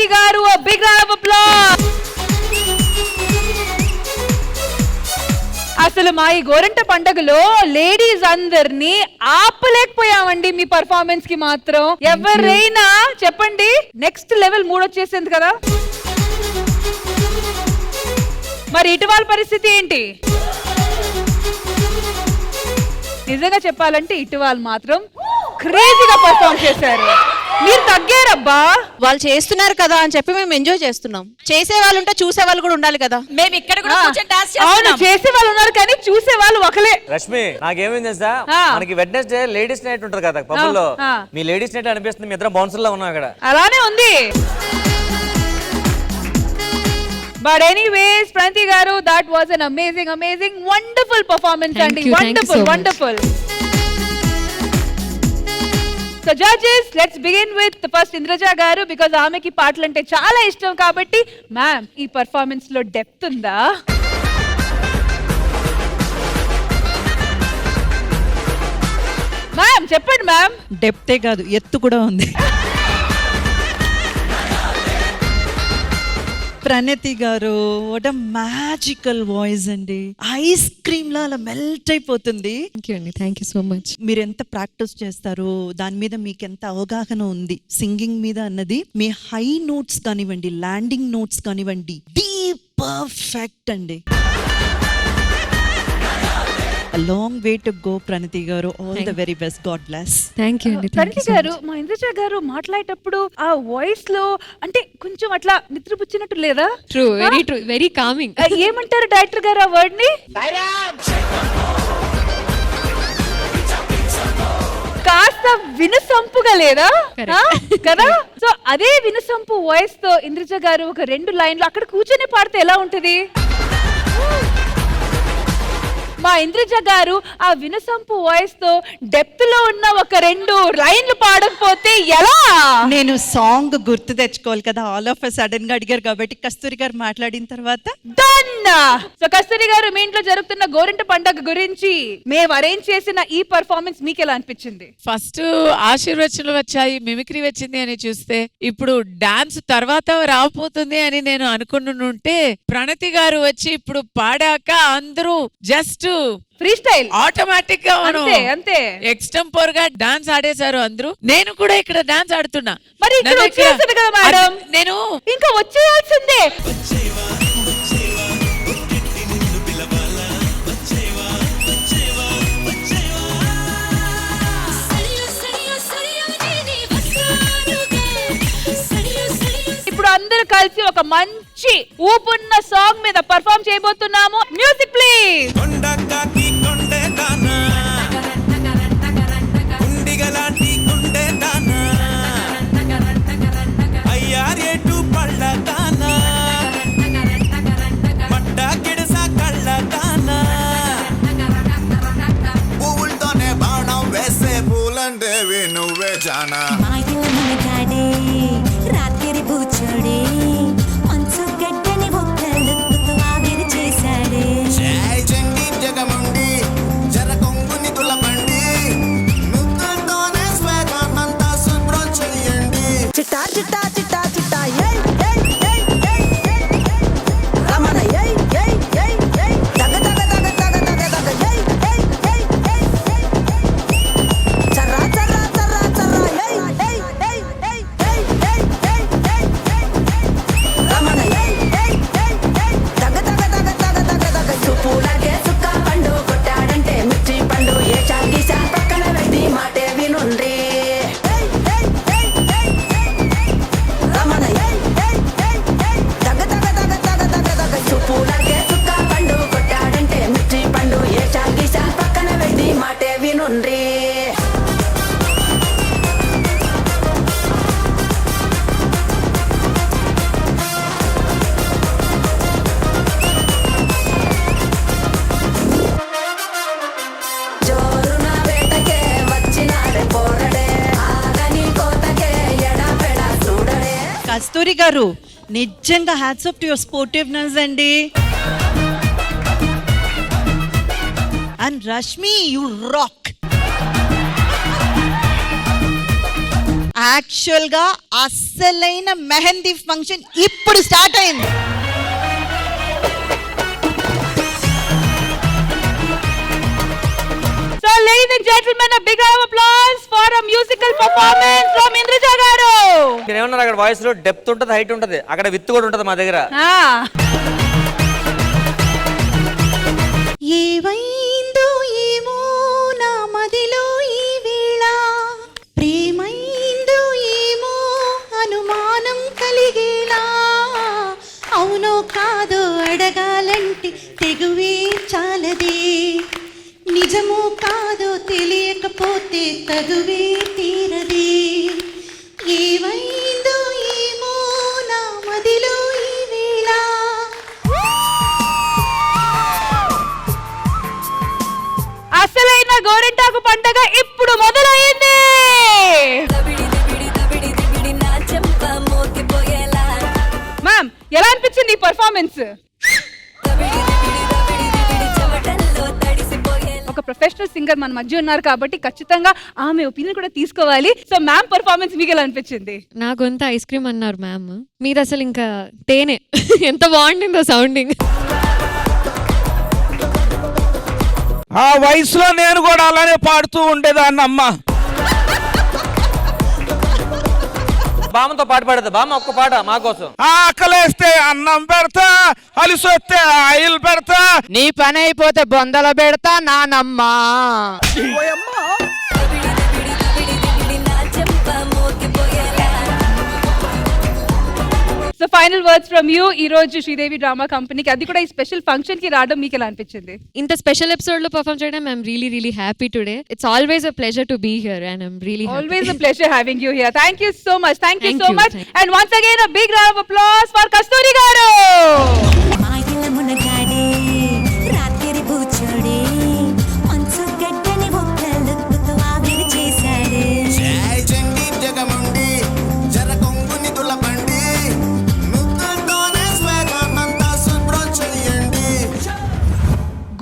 S2: ప్రణతి గారు, బిగ్ రౌండ్ ఆఫ్ అప్లాస్. అసలు మా ఈ గోరంట పండుగలో లేడీస్ అందరినీ ఆపలేకపోయామండి. మీ పర్ఫార్మెన్స్ కి మాత్రం ఎవరైనా చెప్పండి, నెక్స్ట్ లెవెల్ మూడ్ వచ్చేసింది కదా. మరి ఇటు వాళ్ళ పరిస్థితి ఏంటి? నిజంగా చెప్పాలంటే ఇటు వాళ్ళు మాత్రం క్రేజీగా పర్ఫార్మ్ చేశారు. మీరు తగ్గారబ్బా.
S6: వాళ్ళు చేస్తున్నారు కదా అని చెప్పి మేము ఎంజాయ్ చేస్తున్నాం. చేసే వాళ్ళు ఉంటే చూసే వాళ్ళు కూడా ఉండాలి కదా.
S8: మేము ఇక్కడ కూడా కూర్చొని డాన్స్
S2: అవును,
S8: చేస్తున్నాం.
S2: చేసే వాళ్ళు ఉన్నారు కానీ చూసే వాళ్ళు ఒకలే.
S12: రష్మి నాకేమైంది తెలుసా, మనకి వెడ్నెస్డే లేడీస్ నైట్ ఉంటది కదా పబ్బుల్లో, మీ లేడీస్ నైట్ అనిపిస్తుంది. మీ ఇద్దరం బౌన్సర్ లా ఉన్నాం అక్కడ.
S2: అలానే ఉంది. బట్ ఎనీవేస్ ప్రణతి గారు, that was an amazing wonderful performance అండి. Wonderful. So judges, let's begin with first Indraja గారు, బికాజ్ ఆమెకి పాటలు అంటే చాలా ఇష్టం కాబట్టి. మ్యామ్, ఈ పర్ఫార్మెన్స్ లో డెప్త్ ఉందా? మ్యామ్ చెప్పండి మ్యామ్.
S11: డెప్తే కాదు, ఎత్తు కూడా ఉంది. ప్రణతి గారు, వాట్ అ మ్యాజికల్ వాయిస్ అండి. ఐస్ క్రీమ్ లా అలా మెల్ట్ అయిపోతుంది.
S8: Thank you so much.
S11: మీరు ఎంత ప్రాక్టీస్ చేస్తారు, దాని మీద మీకు ఎంత అవగాహన ఉంది సింగింగ్ మీద అన్నది. మీ హై నోట్స్ కానివ్వండి, ల్యాండింగ్ నోట్స్ కానివ్వండి, డీప్ పర్ఫెక్ట్ అండి. A long way to go, Pranati garu. All the very best. God bless.
S8: Thank you అండి.
S2: ప్రణతి గారు, మా ఇంద్రజ గారు మాట్లాడేటప్పుడు ఆ వాయిస్ లో అంటే కొంచెం అట్లా నిద్రపుచ్చినట్టు లేదా?
S8: True, very coming.
S2: ఏమంటారు డైరెక్టర్ గారు ఆ వర్డ్ ని? కాస్త వినసంపుగా లేదా కదా? సో అదే వినసంపు వాయిస్ తో ఇంద్రజ గారు ఒక 2 లైన్లు అక్కడ కూర్చొని పాడితే ఎలా ఉంటది? మా ఇంద్రజ గారు ఆ వినసంపు వాయిస్ తో డెప్త్ లో ఉన్న ఒక 2 లైన్లు పాడకపోతే ఎలా?
S11: నేను సాంగ్ గుర్తు తెచ్చుకోవాలి కదా. ఆల్ ఆఫ్ సడన్ గా అడిగారు కాబట్టి కస్తూరి గారు మాట్లాడిన తర్వాత
S2: డన్. సో కస్తూరి గారు, మీ ఇంట్లో జరుగుతున్న గోరింట పండుగ గురించి మేము అరేంజ్ చేసిన ఈ పర్ఫార్మెన్స్ మీకు ఎలా అనిపించింది?
S4: ఫస్ట్ ఆశీర్వచనలు వచ్చాయి, మిమిక్రీ వచ్చింది అని చూస్తే ఇప్పుడు డాన్స్ తర్వాత రాబోతుంది అని నేను అనుకుంటుంటే ప్రణతి గారు వచ్చి ఇప్పుడు పాడాక అందరూ జస్ట్
S2: ఫ్రీ స్టైల్
S4: ఆటోమేటిక్ గా
S2: అంతే
S4: ఎక్స్టెంపోర్ గా డాన్స్ ఆడేశారు అందరూ. నేను కూడా ఇక్కడ డాన్స్ ఆడుతున్నా.
S2: మరి ఇక్కడ వచ్చేస్తుంది కదా మేడం,
S4: నేను
S2: ఇంకా వచ్చేయాల్సిందే. ఇప్పుడు అందరూ కలిసి ఒక మంచి ఊపున్న సాంగ్ మీద పర్ఫార్మ్ చేయబోతున్నాము. Music please.
S16: పువ్వులతోనే బాణం వేసే పూలందేవి నువ్వే జానా.
S17: రాత్రి కూర్చోడే మంచు గడ్డని ఒక్కళ్ళతో ఆవిరి చేశాడే.
S16: జై చండి జగముండి జర కొంగుని తులపండి, ముక్కలతోనే స్వేదాన్నంతా శుభ్రం చెయ్యండి.
S17: చిట్టా చిట్టా చిట్టా చిట్టా ఏయ్ ఏయ్ ఏయ్ ఏయ్ ఏయ్ రమణ ఏయ్ ఏయ్ ఏయ్ ఏయ్ దగ దగ దగ దగ దగ దగ ఏయ్ ఏయ్ ఏయ్ ఏయ్ చర్రా చర్రా చర్రా చర్రా ఏయ్ ఏయ్ ఏయ్ ఏయ్ ఏయ్ ఏయ్ రమణ ఏయ్ ఏయ్ ఏయ్ ఏయ్ దగ దగ దగ దగ దగ దగ సుప్పులాగే సుక్క పండు కొట్టాడంటే మిర్చి పండు ఏ చాగీసా పక్కన పెట్టి మాటే వినుండ్రి. జోరున వేటకే వచ్చినాడే పోరడే, ఆగని కోతకే ఎడపెడ చూడడే.
S11: కస్తూరి గారు, నిజంగా hats off to your sportiveness అండి. And Rashmi, you rock. Actual గా అసలైన మెహందీ ఫంక్షన్ ఇప్పుడు స్టార్ట్ అయింది.
S2: So ladies and gentlemen, a big round of applause for a musical performance from Indraja garu.
S12: మీరు ఏమన్నారు అక్కడ వాయిస్ లో డెప్త్ ఉంటుంది, హైట్ ఉంటుంది, అక్కడ విత్ కూడా ఉంటుంది మా దగ్గర.
S17: ఏవైందో ఏమో నా మదిలో ఈ వేళ, ప్రేమైందో ఏమో అనుమానం కలిగేలా, అవునో కాదో అడగాలంటే తెగువే చాలదే, నిజమో కాదో తెలియకపోతే తగువే తీరదే, ఏవైందో ఏమో నా మదిలో ఈ వేళ.
S2: అసలైన గోరింటాకు పండగ ఇప్పుడు మొదలైంది. మ్యామ్, ఎలా అనిపించింది ఈ పర్ఫార్మెన్స్? ఒక ప్రొఫెషనల్ సింగర్ మన మధ్య ఉన్నారు కాబట్టి ఖచ్చితంగా ఆమె ఒపీనియన్ కూడా తీసుకోవాలి. సో మ్యామ్ పర్ఫార్మెన్స్ మీకు ఎలా అనిపించింది?
S10: నా గొంత ఐస్ క్రీమ్ అన్నారు మ్యామ్, మీరు అసలు ఇంకా తేనె. ఎంత బాగుంటుందో సౌండింగ్.
S3: ఆ వయసులో నేను కూడా అలానే పాడుతూ ఉండేదాన్ని అమ్మ.
S12: బామ్మతో పాట పాడదా? బామ్మ ఒక్క పాట మా కోసం.
S3: ఆకలేస్తే అన్నం పెడతా, అలిసొస్తే ఆయిల్ పెడతా,
S1: నీ పని అయిపోతే బొందల పెడతా నానమ్మా.
S2: So final words from you. ఈ రోజు శ్రీదేవి డ్రామా కంపెనీకి, అది కూడా ఈ స్పెషల్ ఫంక్షన్ కి రావడం మీకు ఎలా అనిపించింది?
S10: ఇంత స్పెషల్ ఎపిసోడ్ లో పర్ఫామ్ చేయడం I'm really happy today. It's always a pleasure to be here and I'm really
S2: Always a pleasure having you here. Thank you so much. Thank you
S10: Thank
S2: so
S10: you.
S2: much. And once again a big round of applause for Kasturi garu.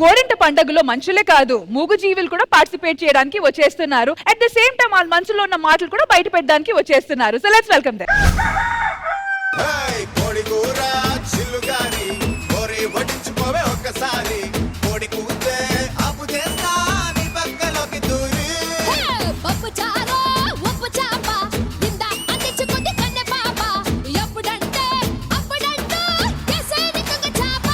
S2: గోరింట పండుగలో మనుషులే కాదు మూగు జీవులు కూడా participate చేయడానికి వచ్చేస్తున్నారు. At the same time వాళ్ళ మనసులో ఉన్న మాటలు కూడా బయట పెట్టడానికి వచ్చేస్తున్నారు. So let's welcome them.
S16: కోడి కూర చిల్లుగారి కోరి వడ్డించుకోవే ఒక్కసారి, కోడి కూతే అప్పు చేస్తా నీ పక్కలోకి దూరి.
S17: పప్పు చారో ఉప్పు చాప ఇంద అందించుకుంది కన్నె పాప, ఎప్పుడంటే అప్పుడంటూ ఎసేది కుంగ చాప.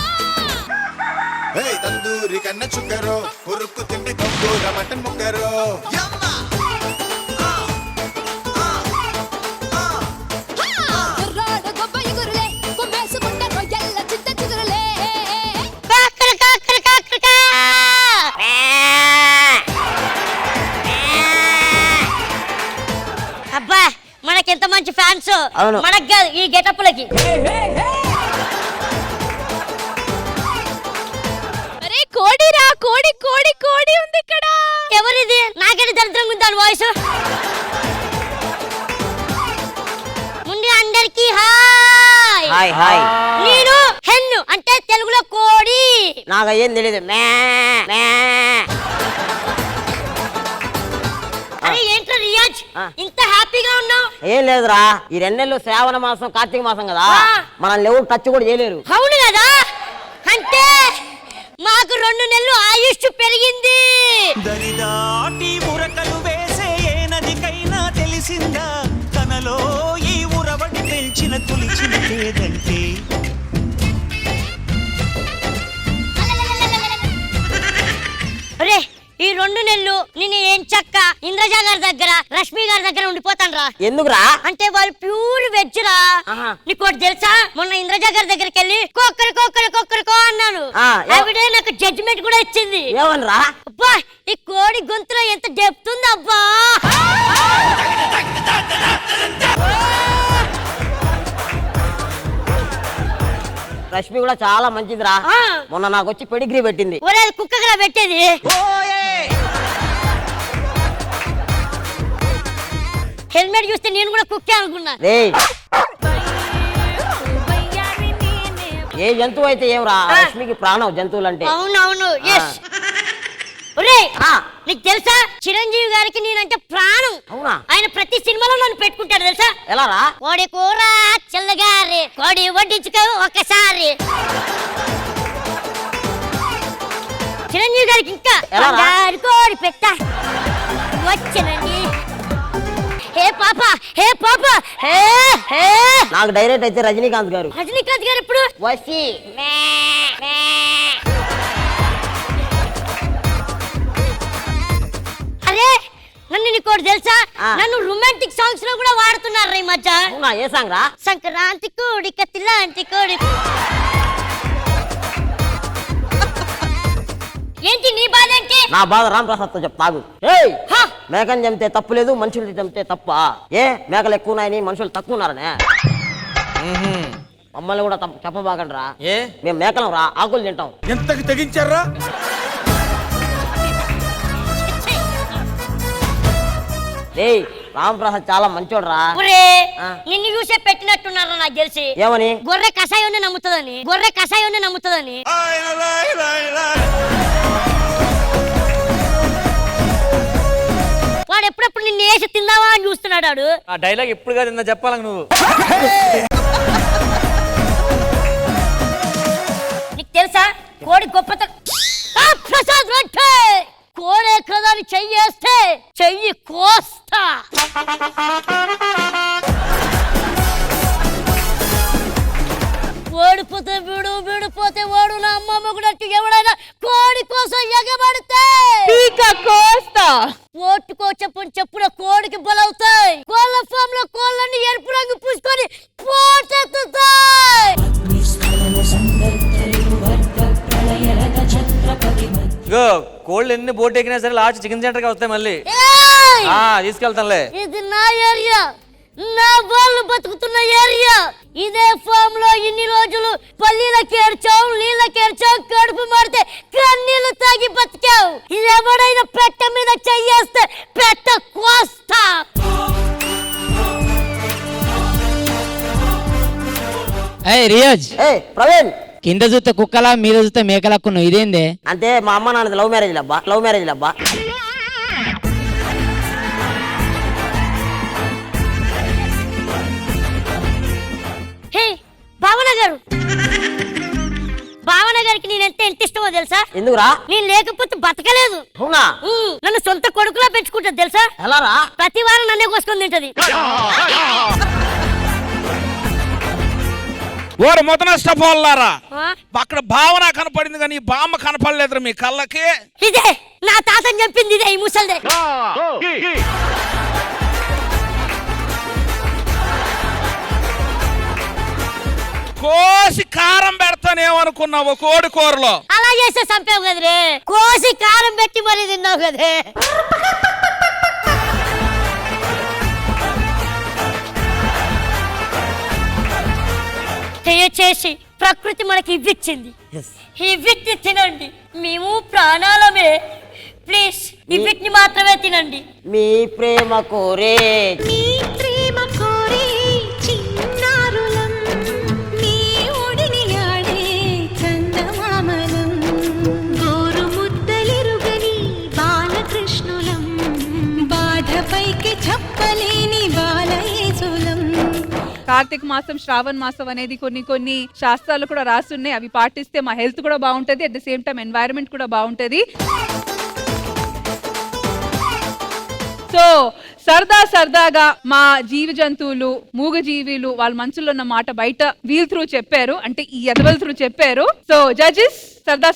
S16: తందూరి కన్న చుక్కరో ఉరుక్కు తిండి గొంగూర మటన్ ముక్కరో.
S17: అబ్బా, మనకెంత మంచి ఫ్యాన్స్ మనకి కాదు ఈ గెటప్లకి. అరే కోడిరా, కోడి కోడి కోడి ఉంది ఇక్కడ. ఎవరిది? నాకేంటి దరిద్రంగా ఉంది దాని వాయిస్. ముందు అందరికి హాయ్.
S1: Hi hi.
S17: నేను హెన్ను అంటే తెలుగులో కోడి.
S1: నాకు ఏం తెలియదు.
S17: అరే ఏంట్రా రియాజ్, ఇంత హ్యాపీగా ఉన్నావు?
S1: ఏం లేదురా, ఈ 2 నెలలు శ్రావణ మాసం కార్తీక మాసం కదా, మనల్ని ఎవరు టచ్ కూడా చేయలేరు.
S17: అవును కదా, అంటే మాకు 2 నెలలు ఆయుష్ పెరిగింది.
S16: దరిదాటి ఉరకలు వేసే ఏ నదికైనా తెలిసిందా, తనలో ఈ ఉరవడి పెంచిన తులిచిన లేదంటే.
S17: అరే ఈ 2 నెలలు నేను ఏం చక్క ఇంద్రజ గారి దగ్గర రష్మి గారి దగ్గర ఉండిపోతాను రా.
S1: ఎందుకురా?
S17: అంటే వాళ్ళు ప్యూర్ వెజ్ రా. నీకు ఒకటి తెలుసా, మొన్న ఇంద్రజ గారి దగ్గరికి వెళ్ళి కొక్కరికో అన్నాను. ఆవిడ నాకు జడ్జిమెంట్ కూడా ఇచ్చింది.
S1: ఏమనరా?
S17: అబ్బా, ఈ కోడి గొంతులో ఎంత డెప్త్ ఉంది అబ్బా.
S1: రష్మి కూడా చాలా మంచిదిరా, మొన్న నాకు వచ్చి పెడిగ్రీ పెట్టింది.
S17: ఒరే కుక్కగా పెట్టేది. హెల్మెట్ చూస్తే నేను కూడా కుక్కే అనుకున్నా.
S1: ఏ జంతువు అయితే ఏమరా, రష్మికి ప్రాణం జంతువులు అంటే.
S17: అవునవును. నీకు తెలుసా చిరంజీవి గారికి నేనంటే ప్రాణం. అవునా? ఆయన ప్రతి సినిమాలో నన్ను పెట్టుకుంటాడు తెలుసా. ఎలా రా? కోడి కూర చల్లగారి కోడి వడ్డించుకో ఒకసారి. చిరంజీవి గారికి ఇంకా కోడి పెట్ట వచ్చనండి. హే పాప హే పాప హే హే. నాకు డైరెక్ట్ అయితే రజనీకాంత్ గారు. రజనీకాంత్ గారు ఎప్పుడు వసి అరే నన్ను నీకోటి తెలుసా, నన్ను రొమాంటిక్ సాంగ్స్ లో కూడా వాడుతున్నారు ఈ మధ్య. ఏ సాంగ్ రా? సంక్రాంతి కోడి కత్తిలాంటి కోడి. ఏంటి నీ బాధ ఏంటి? నా బాధ రామ్ ప్రసాద్ తో చెప్తాగు. మేకని చంపితే తప్పు లేదు, మనుషులు చంపితే తప్ప. ఏ మేకలు ఎక్కువ ఉన్నాయని మనుషులు తక్కువ ఉన్నారనే? మమ్మల్ని కూడా చెప్పబాకండి రా. ఏ మేము మేకలం రా, ఆకులు తింటాం.
S3: ఎంతకి తెగించారా?
S17: రామ్ ప్రసాద్ చాలా మంచోడు రా. నిన్ను చూసే పెట్టినట్టున్నారా నాకు తెలిసి. ఏమని? గొర్రె కషాయాన్ని నమ్ముతుందని. గొర్రె కషాయాన్ని నమ్ముతుందని. వాడు ఎప్పుడెప్పుడు నిన్ను వేసి తిందావా అని చూస్తున్నాడు.
S12: ఆ డైలాగ్ ఎప్పుడు కాదు చెప్పాలి నువ్వు.
S17: నీకు తెలుసా కోడి గొప్పత? ప్రసాద్ రొట్టె కోడే కదా అని చెయ్యేస్తే చెయ్యి కోస్తా. ఓడిపోతే వీడు, వీడిపోతే వాడు. నా అమ్మమ్మ కూడా ఎవడైనా కోడి కోసం ఎగబడితే
S2: కోస్తా.
S17: ఓటుకో చెప్పున కోడికి బలవుతాయి. కోళ్ళ ఫామ్ లో కోళ్ళని ఎరుపు రంగు పూసుకొని పోటెత్తుతాయి.
S12: కోళ్ళు ఎన్ని బోట్ ఎక్కినా సరే లాస్ట్ చికెన్ సెంటర్ కి వస్తాయి మళ్ళీ. తీసుకెళ్తానులే.
S17: ఇది నా ఏరియా, నా వాళ్ళు బతుకుతున్న ఏరియా. ఇదే ఫామ్ లో ఇన్ని రోజులు పల్లీలకి ఏడ్చాం, నీళ్ళకి ఏడ్చాం, కడుపు మాడితే కన్నీళ్లు తాగి బతికావు. ఇది ఎవడైనా పెట్ట మీద చెయ్యేస్తే పెట్ట కోస్తా.
S1: రియాజ్
S17: ప్రవీణ్,
S1: కింద చూస్తే కుక్కలా మీద చూస్తే మేకలక్కున్నావు, ఇదేందే?
S17: అంటే మా అమ్మ నాన్నది లవ్ మ్యారేజ్ లబ్బా. Love marriage లబ్బా. భావన గారు, భావన గారికి నేను ఎంత ఇష్టమో తెలుసా? ఎందుకురా? నేను లేకపోతే బతకలేదు. అవునా? నన్ను సొంత కొడుకులా పెంచుకుంటది తెలుసా? ఎలా రా? ప్రతి వారం నన్నే కోసుకొని తింటది.
S3: ఓరు మొత్త నష్టపోలారా, అక్కడ భావన కనపడింది కానీ బామ్మ కనపడలేదు మీ కళ్ళకి.
S17: ఇదే నా తాతని చెప్పింది, ఇదే ఈ ముసల్దే.
S3: కోసి కారం పెడతానేమనుకున్నావు కోడి కూరలో?
S17: అలా చేస్తే చంపావు కదరే. కోసి కారం పెట్టి మరి తిన్నావు కదే. దయచేసి ప్రకృతి మనకి ఇవ్విచ్చింది, ఈ వీటిని తినండి. మేము ప్రాణాలమే. ప్లీజ్ ఈ వీటిని మాత్రమే తినండి. మీ ప్రేమ కోరే,
S18: మీ ప్రేమ కోరే చిన్నారులం, మీ ఒడిని ఆడే చందమామలం, గోరు ముద్దలిరుగని బాలకృష్ణులం, బాధపైకి చెప్పలేని బాలయేసులం.
S2: కార్తీక మాసం, శ్రావణ మాసం అనేది కొన్ని శాస్త్రాలు కూడా రాస్తున్నాయి. అవి పాటిస్తే మా హెల్త్ కూడా బాగుంటది, at the same time environment కూడా బాగుంటది. సో సరదాగా మా జీవ జంతువులు, మూగ జీవులు వాళ్ళ మనసులో ఉన్న మాట బయట వీల్ త్రూ చెప్పారు, అంటే ఈ ఎదవల్ త్రూ చెప్పారు. సో జడ్జెస్,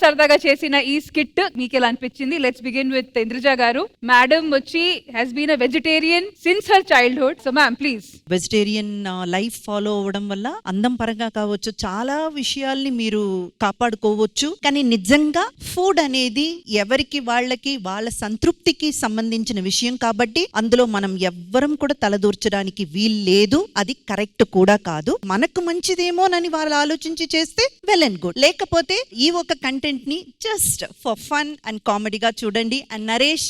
S2: సరదాగా చేసిన ఈ స్కిట్ మీకు ఎలా అనిపించింది? Let's begin with Indraja garu. Madam వచ్చి has been a vegetarian since her childhood. So ma'am please.
S11: Vegetarian life follow అవ్వడం వల్ల అందం పరంగా కావచ్చు, చాలా విషయాల్ని మీరు కాపాడుకోవచ్చు. కానీ నిజంగా ఫుడ్ అనేది ఎవరికి వాళ్ళకి వాళ్ళ సంతృప్తికి సంబంధించిన విషయం కాబట్టి అందులో మనం ఎవ్వరం కూడా తలదూర్చడానికి వీలు లేదు. అది కరెక్ట్ కూడా కాదు. మనకు మంచిదేమోనని వాళ్ళు ఆలోచించి చేస్తే వెల్ అండ్ గుడ్. లేకపోతే ఈ ఒక కంటెంట్ ని జస్ట్ ఫర్ ఫన్ అండ్ కామెడీగా చూడండి. అండ్ నరేష్,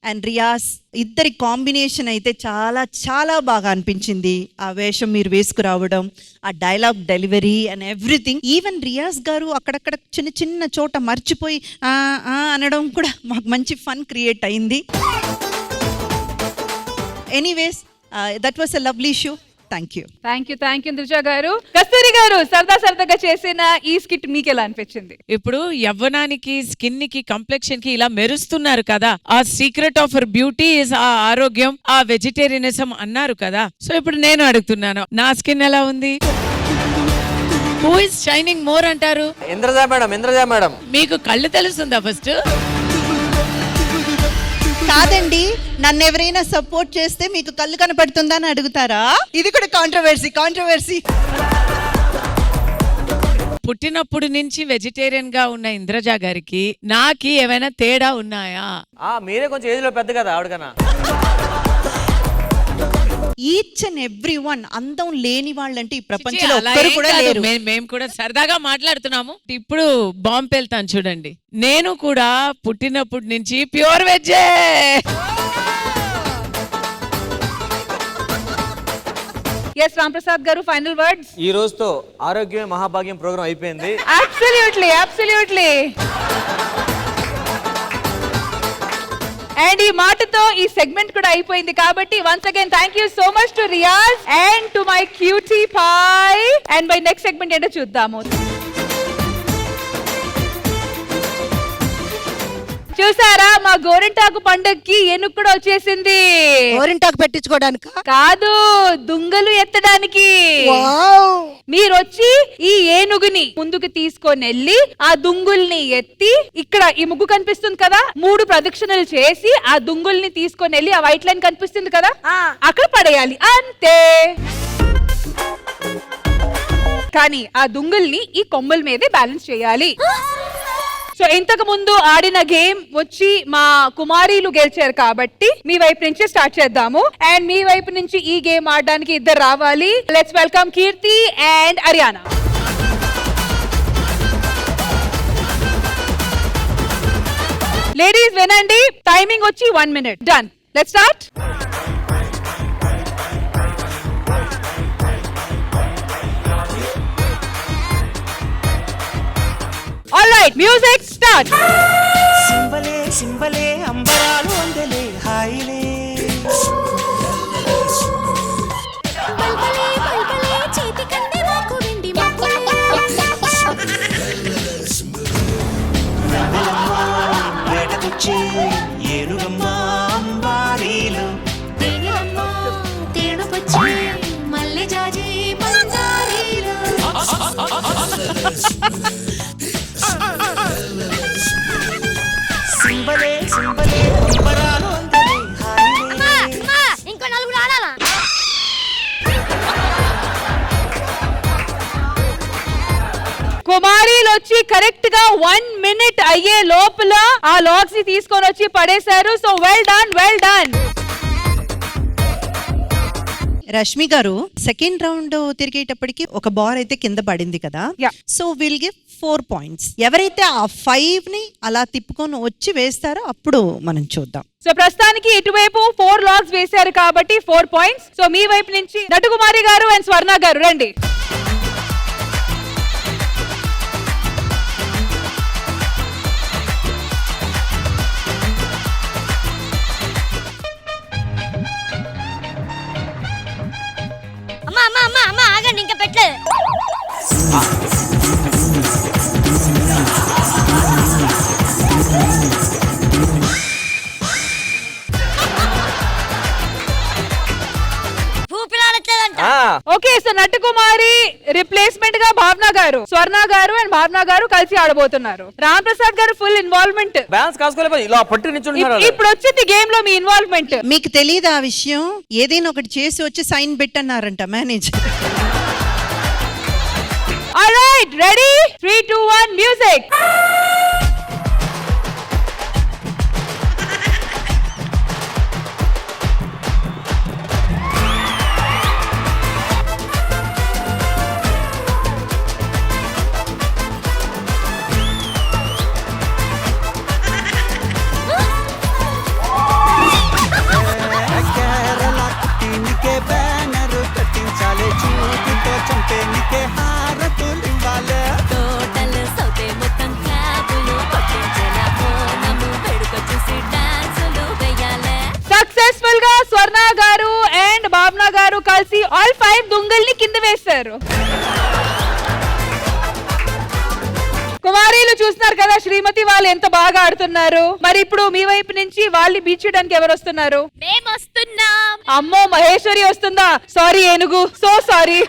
S11: అండ్ రియాజ్ ఇద్దరి కాంబినేషన్ అయితే చాలా చాలా బాగా అనిపించింది. ఆ వేషం మీరు వేసుకురావడం, ఆ dialogue delivery and everything. Even Riyaz గారు అక్కడక్కడ చిన్న చిన్న చోట మర్చిపోయి అనడం కూడా మాకు మంచి ఫన్ క్రియేట్ అయింది. Anyways that was a lovely show. Thank you.
S2: Thank you Dilsha గారు. కస్తూరి గారు, సరదాగా చేసిన ఈ స్కిట్ మీకు ఎలా అనిపించింది?
S4: ఇప్పుడు యవ్వనానికి, స్కిన్ కి, కంప్లెక్షన్ కి ఇలా మెరుస్తున్నారు కదా. ఆ సీక్రెట్ ఆఫ్ బ్యూటీ ఇస్ ఆ ఆరోగ్యం, ఆ వెజిటేరియనిజం అన్నారు కదా. సో ఇప్పుడు నేను అడుగుతున్నాను, నా స్కిన్ ఎలా ఉంది? హూ ఇస్ షైనింగ్ మోర్ అంటారు?
S12: ఇంద్రజా మేడం.
S4: మీకు కళ్ళు తెలుస్తుందా ఫస్ట్?
S11: కాదండి, నన్ను ఎవరైనా సపోర్ట్ చేస్తే మీకు కళ్ళు కనపడుతుందా అని అడుగుతారా? ఇది కూడా కాంట్రవర్సీ.
S4: పుట్టినప్పుడు నుంచి వెజిటేరియన్ గా ఉన్న ఇంద్రజా గారికి నాకి ఏమైనా తేడా ఉన్నాయా?
S12: మీరే కొంచెం ఏజ్ లో పెద్ద కదా ఆవిడకన్నా.
S11: ఈచ్ అండ్ ఎవ్రీ వన్ అందం లేని వాళ్ళంటే ఈ ప్రపంచంలో ఒక్కరు కూడా లేరు.
S4: మేము కూడా సరదాగా మాట్లాడుతున్నాము. ఇప్పుడు బాంబు వెళ్తాను చూడండి. నేను కూడా పుట్టినప్పటి నుంచి ప్యూర్ వెజ్జే.
S2: ఎస్ రాంప్రసాద్ గారు, ఫైనల్ వర్డ్స్.
S12: ఈ రోజుతో ఆరోగ్యమే మహాభాగ్యం ప్రోగ్రామ్ అయిపోయింది.
S2: అబ్సల్యూట్లీ. అండ్ ఈ మాటతో ఈ సెగ్మెంట్ కూడా అయిపోయింది కాబట్టి once again thank you so much to Riyaz and to my cutie pie. And my next segment ఏంటో చూద్దాము. చూసారా, మా గోరింటాకు పండక్కి ఏనుగు కూడా వచ్చేసింది.
S19: గోరింటాకు పెట్టించుకోవడానికి
S2: కాదు, దుంగలు ఎత్తడానికి. మీరు వచ్చి ఈ ఏనుగుని ముందుకు తీసుకొని వెళ్ళి ఆ దుంగుల్ని ఎత్తి, ఇక్కడ ఈ ముగ్గు కనిపిస్తుంది కదా, 3 ప్రదక్షిణలు చేసి ఆ దుంగుల్ని తీసుకొని వెళ్ళి ఆ వైట్ లైన్ కనిపిస్తుంది కదా, అక్కడ పడేయాలి, అంతే. కానీ ఆ దుంగుల్ని ఈ కొమ్మల మీదే బ్యాలెన్స్ చేయాలి. సో ఇంతకు ముందు ఆడిన గేమ్ వచ్చి మా కుమారీలు గెలిచారు కాబట్టి మీ వైపు నుంచి స్టార్ట్ చేద్దాము. అండ్ మీ వైపు నుంచి ఈ గేమ్ ఆడడానికి ఇద్దరు రావాలి. Let's welcome Keerthi and Ariyana. Ladies వినండి, టైమింగ్ వచ్చి 1 minute. Done, let's start. All right, music start.
S20: సింబలే అంబరాలు అందలే హాయిలే.
S18: చేతి కంటే నాకు వెండి
S20: వేటకొచ్చి ఏనుగమ్మ అంబారీలు.
S18: తేనుకొచ్చి మల్లె జాజి మందారీలు.
S20: సింబలే అంబరాలు అందలే హాయిలే.
S18: ఇంకో 4 ఆడాలా?
S2: కుమారీలు వచ్చి కరెక్ట్ గా 1 minute అయ్యే లోపల ఆ లాగ్స్ ని తీసుకొని వచ్చి పడేశారు. So well done.
S11: రష్మి గారు, సెకండ్ రౌండ్ తిరిగేటప్పటికి ఒక బాల్ అయితే కింద పడింది కదా. So will give 4 points. ఎవరైతే ఆ 5 ని అలా తిప్పుకొని వచ్చి వేస్తారో అప్పుడు మనం చూద్దాం.
S2: సో ప్రస్తుతానికి ఇటువైపు 4 లాగ్స్ వేశారు కాబట్టి 4 points. సో మీ వైపు నుంచి నటుకుమారి గారు అండ్ స్వర్ణ గారు రండి.
S18: అమ్మా ఆగండి, ఇంకా పెట్టలేదు.
S2: ఓకే, సో నటుకుమారి రిప్లేస్మెంట్ గా భావన గారు, స్వర్ణ గారు అండ్ భావన గారు కలిసి ఆడబోతున్నారు. రామ్ ప్రసాద్ గారు ఫుల్ ఇన్వాల్వ్మెంట్. ఇప్పుడు వచ్చింది గేమ్ లో మీ ఇన్వాల్వ్మెంట్.
S11: మీకు తెలియదు ఆ విషయం? ఏదైనా ఒకటి చేసి వచ్చి సైన్ పెట్టన్నారంట మేనేజర్.
S2: Alright, ready, 3, 2, 1 music. దొంగల్ని కింద వేస్తారు. కుమారీలు చూస్తున్నారు కదా శ్రీమతి వాళ్ళు ఎంత బాగా ఆడుతున్నారు. మరి ఇప్పుడు మీ వైపు నుంచి వాళ్ళని బీచ్ చేయడానికి ఎవరు వస్తున్నారు?
S9: మేము వస్తున్నాం.
S2: అమ్మో మహేశ్వరి వస్తుందా? సారీ ఏనుగు, so sorry.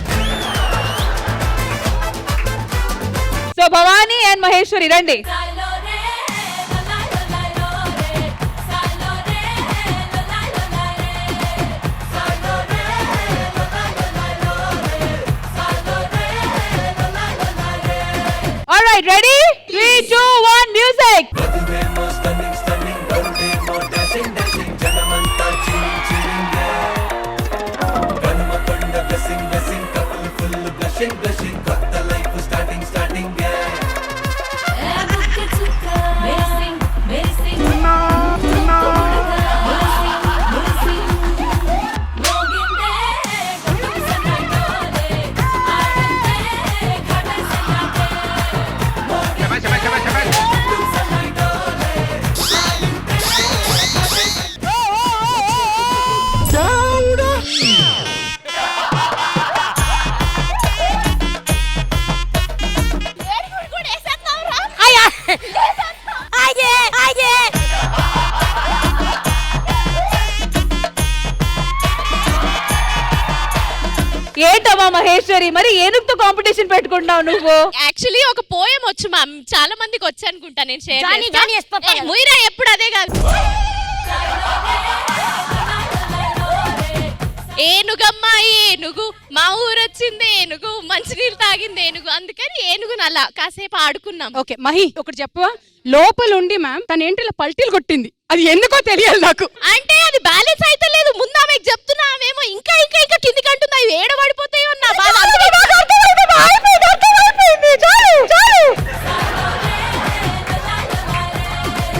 S2: So Bhavani and Maheshwari రండి. All right, ready? 3, 2, 1, music. ఏంటమ్మా మహేశ్వరి, మరి ఏనుగుతో కాంపిటీషన్ పెట్టుకుంటున్నావు నువ్వు?
S9: యాక్చువల్లీ ఒక పోయం వచ్చు మ్యామ్, చాలా మందికి వచ్చి అనుకుంటా. నేను
S18: జానీ,
S9: ముయిరా ఎప్పుడు అదే కాదు. ఏనుగమ్మ ఏనుగు, మా ఊరొచ్చింది ఏనుగు, మంచినీళ్ళు తాగింది ఏనుగు, అందుకని ఏనుగును అలా కాసేపు ఆడుకున్నాం.
S6: ఓకే మహి, ఒకటి చెప్పవా? లోపల ఉండి మ్యామ్ తన ఏంటి ఇలా పల్టీలు కొట్టింది, అది ఎందుకో తెలియాలి నాకు.
S9: అంటే అది బ్యాలెన్స్ అయితే లేదు. ముందు ఆమెకు చెప్తున్నా, ఆమెమో ఇంకా ఇంకా ఇంకా కిందికి అంటుంది. అవి ఏడబడిపోతాయో అన్న బాధ.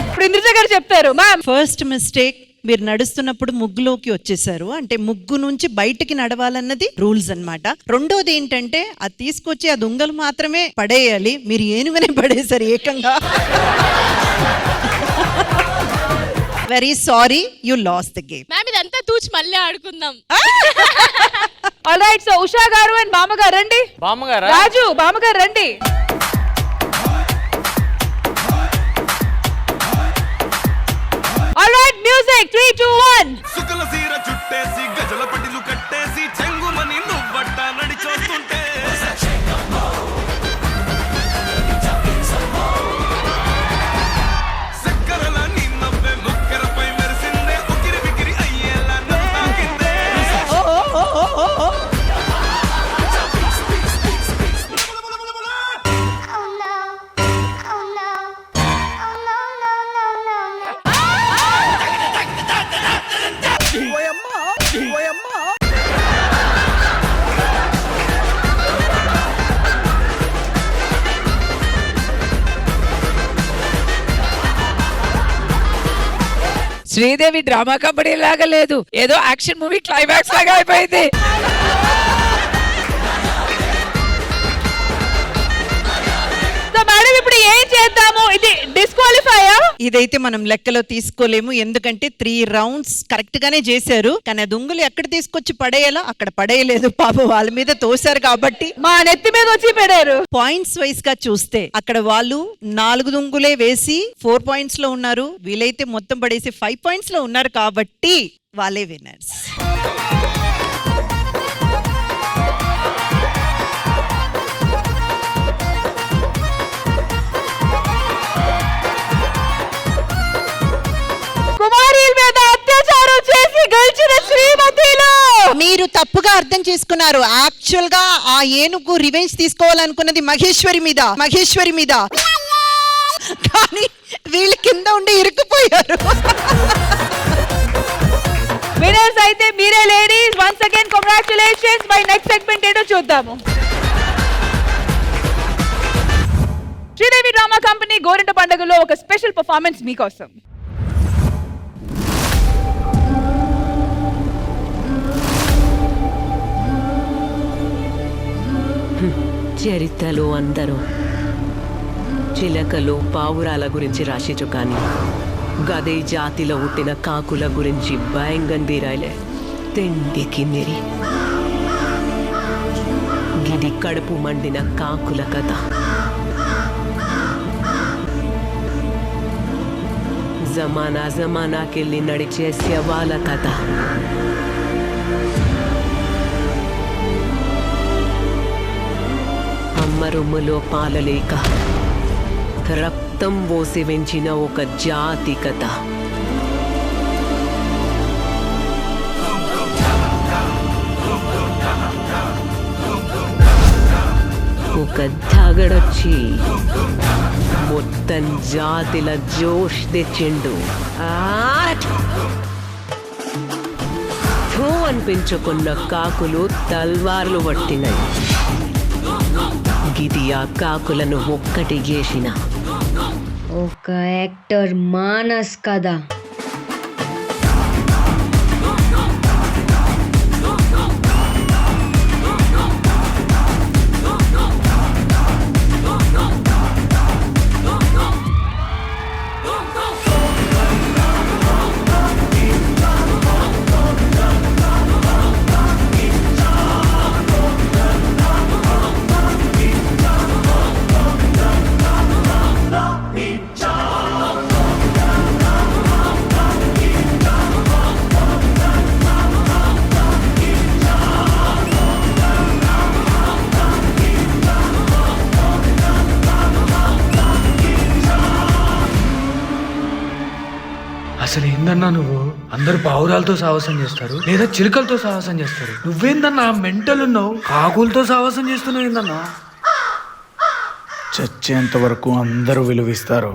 S2: ఇప్పుడు ఇంద్రజ గారు చెప్తారు. మ్యామ్
S11: ఫస్ట్ మిస్టేక్, మీరు నడుస్తున్నప్పుడు ముగ్గులోకి వచ్చేసారు. అంటే ముగ్గు నుంచి బయటికి నడవాలన్నది రూల్స్ అన్నమాట. రెండోది ఏంటంటే అది తీసుకొచ్చి ఆ దొంగలు మాత్రమే పడేయాలి, మీరు ఏనుగనే పడేశారు ఏకంగా. Very sorry, you last the game.
S9: Ma'am ఇదంతా తూచి మళ్ళీ ఆడుకుందాం.
S2: ఆల్ రైట్, సో ఉషా గారు అండ్ బామ్మగారు రండి.
S12: బామ్మగారా?
S2: రాజు బామ్మగారు రండి. All right, music 3, 2, 1.
S16: సుకల సీర చుట్టేసి గజల పట్టిలు కట్టేసి చెంగుమని నువ్వట్ట నడిచొస్తుంటే చక్కరల నిన్నవ్వే ముక్కరపై మెరిసిందే ఉకిరి బికిరి అయ్యేలా నవ్వాకిందే.
S4: శ్రీదేవి డ్రామా కంపెనీ లాగా లేదు, ఏదో యాక్షన్ మూవీ క్లైమాక్స్ లాగా అయిపోయింది.
S2: మేడం ఇప్పుడు ఏం చేద్దాము? ఇది డిస్క్వాలిఫైయా?
S11: ఇదైతే మనం లెక్కలో తీసుకోలేము, ఎందుకంటే 3 రౌండ్స్ కరెక్ట్ గానే చేశారు. కానీ ఆ దొంగలు ఎక్కడ తీసుకొచ్చి పడేయాలో అక్కడ పడేయలేదు. పాపం వాళ్ళ మీద తోశారు కాబట్టి
S2: మా నెత్తి మీద వచ్చి పడారు.
S11: పాయింట్స్ వైస్ గా చూస్తే అక్కడ వాళ్ళు 4 దొంగులే వేసి 4 పాయింట్స్ లో ఉన్నారు, వీలైతే మొత్తం పడేసి 5 పాయింట్స్ లో ఉన్నారు కాబట్టి వాళ్ళే విన్నర్స్.
S2: కుమారీల మీద అత్యాచారం చేసి గెలిచిన శ్రీమతిలో
S11: మీరు తప్పుగా అర్థం చేసుకున్నారు. యాక్చువల్ గా ఆ ఏనుగు రివెంజ్ తీసుకోవాలనుకున్నది మహేశ్వరి మీద, కానీ వీళ్ళ కింద ఉండి ఇరుక్కుపోయారు.
S2: విన్నర్స్ అయితే మీరే ladies. Once again congratulations. By next segment ఏంటో చూద్దాము. శ్రీదేవి డ్రామా కంపెనీ గోరింట పండుగలో ఒక స్పెషల్ పర్ఫార్మెన్స్ మీకోసం.
S21: చరిత్రలో అందరూ చిలకలు పావురాల గురించి రాసిచు కానీ గదే జాతిలో పుట్టిన కాకుల గురించి భయంగా బీరాయిలే తిండికి మిరి ఇది కడుపు మండిన కాకుల కథ. జమానాకెళ్ళి నడిచే శవాల కథ. అమ్మ రొమ్ములో పాలలేక రక్తం పోసి వెంచిన ఒక జాతి కథ. ఒక ధగడొచ్చి మొత్తం జాతిల జోష్ తెచ్చిండు. థూ అనిపించుకున్న కాకులు తల్వార్లు పట్టినాయి. గిది ఆ కాకులను ఒక్కటి చేసిన
S13: ఒక యాక్టర్ మానస్ కదా.
S22: అసలు ఏందన్నా నువ్వు? అందరు పావురాలతో సాహసం చేస్తారు లేదా చిలుకలతో సాహసం చేస్తారు. నువ్వేందన్నా మెంటల్ ఉన్నావు? కాకులతో సాహసం చేస్తున్నావు ఏందన్నా? చచ్చేంత వరకు అందరూ విలువిస్తారు.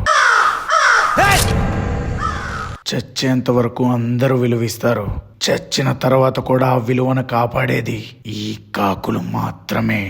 S22: చచ్చేంత వరకు అందరూ విలువిస్తారు. చచ్చిన తర్వాత కూడా ఆ విలువను కాపాడేది ఈ కాకులు మాత్రమే.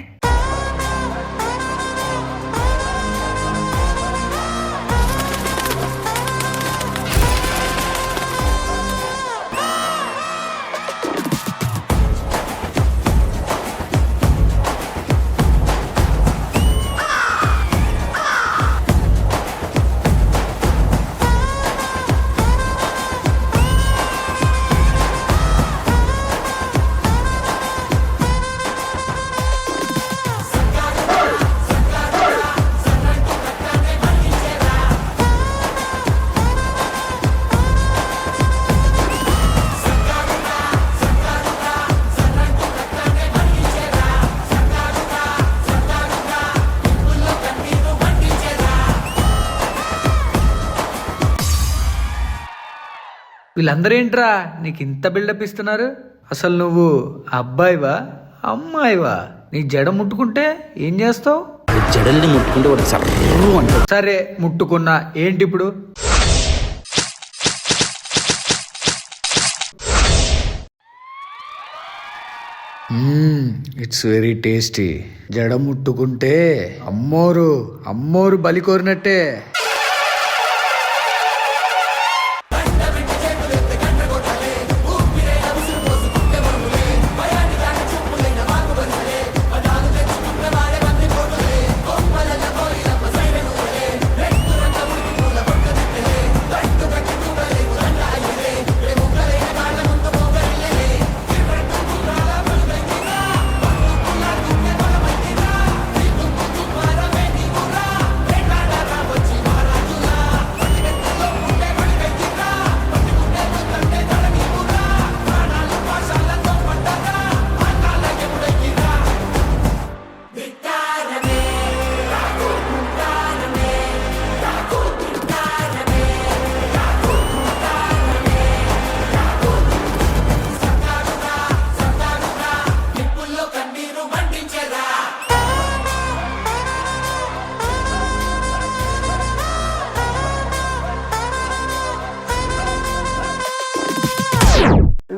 S22: వీళ్ళందరూ ఏంట్రా నీకు ఇంత బిల్డప్ ఇస్తున్నారు? అసలు నువ్వు అబ్బాయివా అమ్మాయివా? నీ జడ ముట్టుకుంటే ఏం చేస్తావు?
S23: జడల్ని ముట్టుకుంటే వాడు సర్రు అంటాడు.
S22: సరే ముట్టుకున్నా ఏంటి ఇప్పుడు? It's very tasty. జడ ముట్టుకుంటే అమ్మోరు బలి కోరినట్టే.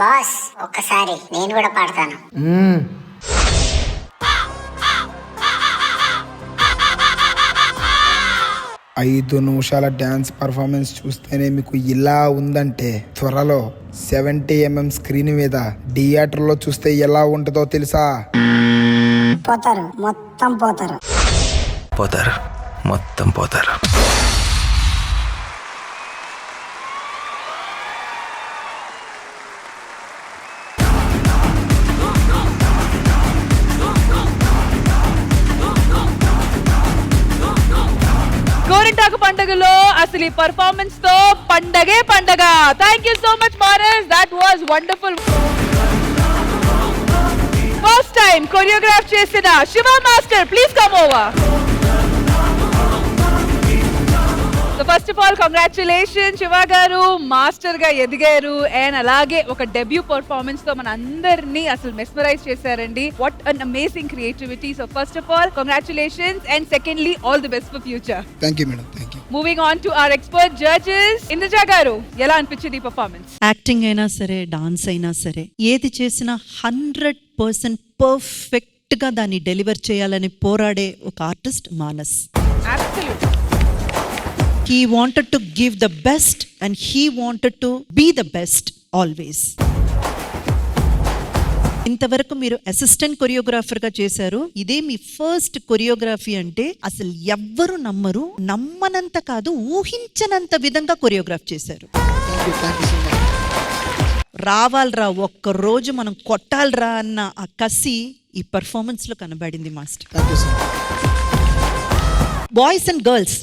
S24: బాస్ ఒక్కసారి నేను కూడా పాడతాను.
S25: 5 నిమిషాల డ్యాన్స్ పర్ఫార్మెన్స్ చూస్తేనే మీకు ఇలా ఉందంటే త్వరలో 70mm స్క్రీన్ మీద థియేటర్లో చూస్తే ఎలా ఉంటుందో తెలుసా?
S24: పోతారు, మొత్తం పోతారు.
S2: పండుగలో అసలు ఈ పర్ఫార్మెన్స్ తో పండగే పండగ. Thank you so much Manas, that was wonderful. First time choreograph చేసిన Shiva master, please come over. So first of all congratulation Shiva గారు, మాస్టర్ గా ఎదిగారు. అండ్ అలాగే ఒక డెబ్యూ పర్ఫార్మెన్స్ తో మన అందరినీ అసలు మెస్మరైజ్ చేశారండి. What an amazing creativity. So first of all congratulations and secondly all the best for future.
S25: Thank you madam, thank you.
S2: Moving on to our expert judges. Indraja గారు, ఎలా అనిపించింది ఈ పర్ఫార్మెన్స్?
S11: యాక్టింగ్ అయినా సరే, డాన్స్ అయినా సరే, ఏది చేసినా 100% పర్ఫెక్ట్ గా దాన్ని డెలివర్ చేయాలని పోరాడే ఒక artist Manas.
S2: Absolutely.
S11: He wanted to give the best and he wanted to be the best always. ఇంతవరకు మీరు అసిస్టెంట్ కొరియోగ్రాఫర్గా చేశారు, ఇదే మీ ఫస్ట్ కొరియోగ్రఫీ అంటే అసలు ఎవ్వరు నమ్మరు, నమ్మనంత కాదు ఊహించనంత విధంగా కొరియోగ్రాఫ్ చేశారు. రావాలరా, ఒక్క రోజు మనం కొట్టాలరా అన్న ఆ కసి ఈ పర్ఫార్మెన్స్ లో కనబడింది master. Boys and girls,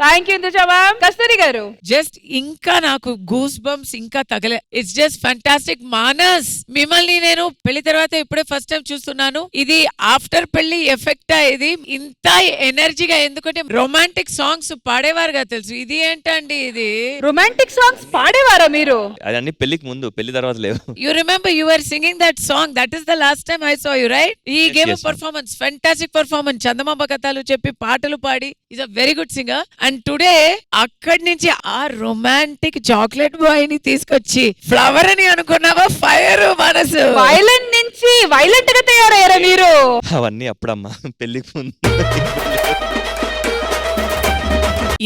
S2: thank you Indraja ma'am. Kasthuri గారు,
S4: జస్ట్ ఇంకా నాకు గూస్ బంప్స్ ఇంకా తగలే. It's just fantastic. మానస్, మిమ్మల్ని నేను పెళ్లి తర్వాత ఇప్పుడే ఫస్ట్ టైం చూస్తున్నాను. ఇది ఆఫ్టర్ పెళ్లి ఎఫెక్ట్. ఇది ఇంత ఎనర్జీగా, ఎందుకంటే రొమాంటిక్ సాంగ్స్ పాడేవారుగా తెలుసు, ఇది ఏంటండి ఇది
S2: రొమాంటిక్ సాంగ్స్ పాడేవారా మీరు?
S12: అదన్నీ పెళ్లికి ముందు, పెళ్లి తర్వాత లేవు.
S4: You remember you were singing that song. That is the last time I saw you, right? He gave a performance, fantastic performance. చందమామ కథలు చెప్పి పాటలు పాడి is a very good singer. And today అక్కడి నుంచి ఆ రొమాంటిక్ చాక్లెట్ బాయ్ ని తీసుకొచ్చి flower అని అనుకున్నావా? ఫైర్ మనసు.
S2: వైలెంట్ నుంచి వైలెంట్ గా తయారయ్యారా మీరు?
S12: అవన్నీ అప్పుడమ్మా, పెళ్లికి ముందు.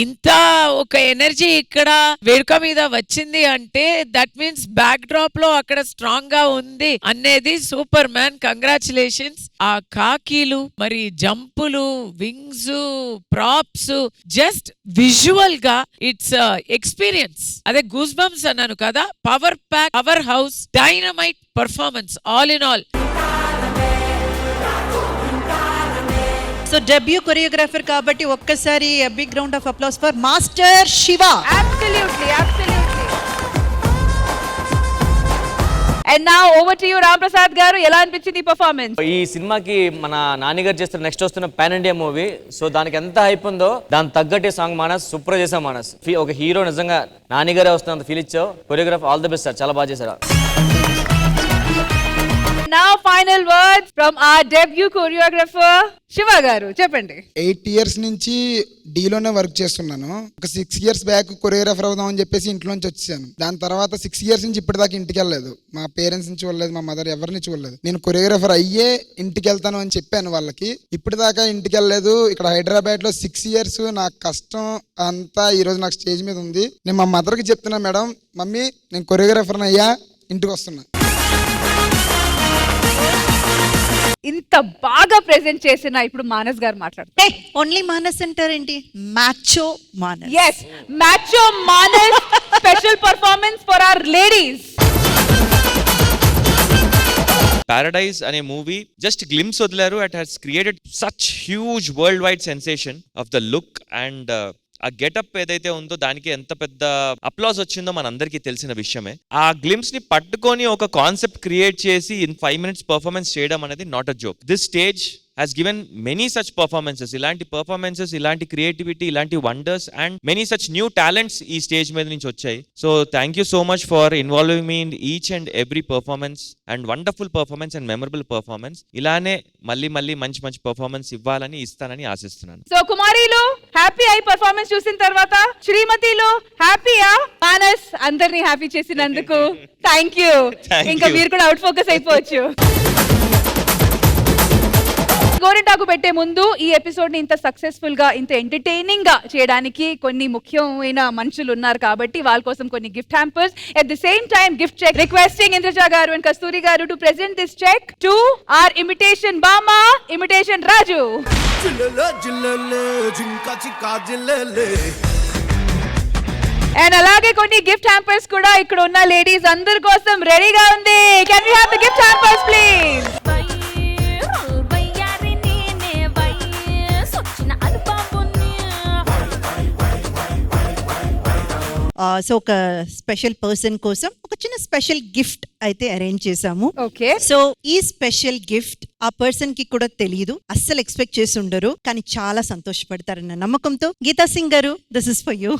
S4: ఇంత ఒక ఎనర్జీ ఇక్కడ వేడుక మీద వచ్చింది అంటే దట్ మీన్స్ బ్యాక్ డ్రాప్ లో అక్కడ స్ట్రాంగ్ గా ఉంది అనేది సూపర్ మ్యాన్. కంగ్రాచులేషన్స్. ఆ కాకీలు, మరి జంపులు, వింగ్స్, ప్రాప్స్, జస్ట్ విజువల్ గా ఇట్స్ ఎక్స్పీరియన్స్. అదే గూస్ బంప్స్ అన్నాను కదా. Power pack, power house, dynamite performance, all in all.
S11: So debut choreographer కాబట్టి ఒక్కసారి big round of applause for master Shiva.
S2: Absolutely, absolutely. And now over to you Ram Prasad garu, ఎలా అనిపించింది ఈ performance?
S12: ఈ సినిమాకి మన నాని గారు చేస్తున్న నెక్స్ట్ వస్తున్న పాన్ ఇండియా మూవీ. సో దానికి ఎంత హైప్ ఉందో దాని తగ్గట్టే సాంగ్ మానస్ సూపర్ చేసాం. మానస్ ఒక హీరో, నిజంగా నాని గారే వస్తున్నంత ఫీల్ ఇచ్చావు. Choreograph all the best sir, చాలా బాగా చేశారు.
S2: Now final words from our debut choreographer Shiva గారు, చెప్పండి.
S25: 8 years నుంచి డీలోనే వర్క్ చేస్తున్నాను. ఒక 6 years బ్యాక్ కొరియోగ్రాఫర్ అవుదామని చెప్పేసి ఇంట్లోంచి వచ్చేసాను. దాని తర్వాత 6 years నుంచి ఇప్పటిదాకా ఇంటికి వెళ్ళలేదు. మా పేరెంట్స్ నుంచి చూడలేదు, మా మదర్ ఎవరిని చూడలేదు. నేను కొరియోగ్రాఫర్ అయ్యే ఇంటికి వెళ్తాను అని చెప్పాను వాళ్ళకి. ఇప్పటిదాకా ఇంటికి వెళ్ళలేదు. ఇక్కడ హైదరాబాద్ లో 6 years నా కష్టం అంతా ఈ రోజు నాకు స్టేజ్ మీద ఉంది. నేను మా మదర్కి చెప్తున్నా, మేడం, మమ్మీ నేను కొరియోగ్రాఫర్ అయ్యా, ఇంటికి వస్తున్నా.
S2: ఇంత బాగా ప్రెజెంట్ చేసిన ఇప్పుడు మానస్ గారు మాట్లాడుతారు.
S11: ఓన్లీ మానస్ అంటారేంటి? Macho Manas.
S2: Yes, macho Manas special performance for our ladies.
S5: Paradise అనే మూవీ జస్ట్ గ్లిమ్స్ వదిలారు. It has created such huge world wide sensation of the look and ఆ గెటప్ ఏదైతే ఉందో దానికి ఎంత పెద్ద అప్లాజ్ వచ్చిందో మనందరికీ తెలిసిన విషయమే. ఆ గ్లిమ్స్ ని పట్టుకొని ఒక కాన్సెప్ట్ క్రియేట్ చేసి ఇన్ 5 minutes పర్ఫార్మెన్స్ చేయడం అనేది not a joke. This stage has given many such performances, ఇలాంటి performances, ఇలాంటి creativity, ఇలాంటి wonders and many such new talents ఈ స్టేజ్ మీద నుంచి వచ్చాయి. So thank you so much for involving me in each and every performance and wonderful performance and memorable performance. ఇలానే మళ్ళీ మంచి పర్ఫార్మెన్స్ ఇవ్వాలని, ఇస్తానని ఆశిస్తున్నాను.
S2: సో కుమారిలో హ్యాపీ అయి పర్ఫార్మెన్స్ చూసిన తర్వాత శ్రీమతిలో హ్యాపీయా? మానస్ అందరినీ హ్యాపీ చేసినందుకు థ్యాంక్ యూ. ఇంకా మీరు కూడా అవుట్ ఫోకస్ అయిపోవచ్చు. గోరింటాకు పెట్టే ముందు ఈ ఎపిసోడ్ ని ఇంత సక్సెస్ఫుల్ గా, ఇంత ఎంటర్టైనింగ్ గా చేయడానికి కొన్ని ముఖ్యమైన మనుషులు ఉన్నారు కాబట్టి వాళ్ళ కోసం కొన్ని gift hampers. At the same time gift cheque requesting Indraja garu and Kasturi garu to present this cheque to our imitation Bama, imitation Raju. And అలాగే కొన్ని గిఫ్ట్ హ్యాంపర్స్ కూడా ఇక్కడ ఉన్న లేడీస్ అందరి కోసం రెడీగా ఉంది. Can we have the gift hampers please?
S11: So ఒక స్పెషల్ పర్సన్ కోసం ఒక చిన్న స్పెషల్ గిఫ్ట్ అయితే అరేంజ్ చేసాము.
S2: ఓకే,
S11: సో ఈ స్పెషల్ గిఫ్ట్ ఆ పర్సన్ కి కూడా తెలియదు, అస్సలు ఎక్స్పెక్ట్ చేసి ఉండరు, కానీ చాలా సంతోషపడతారన్న నమ్మకంతో Geeta Singh garu, this is for you.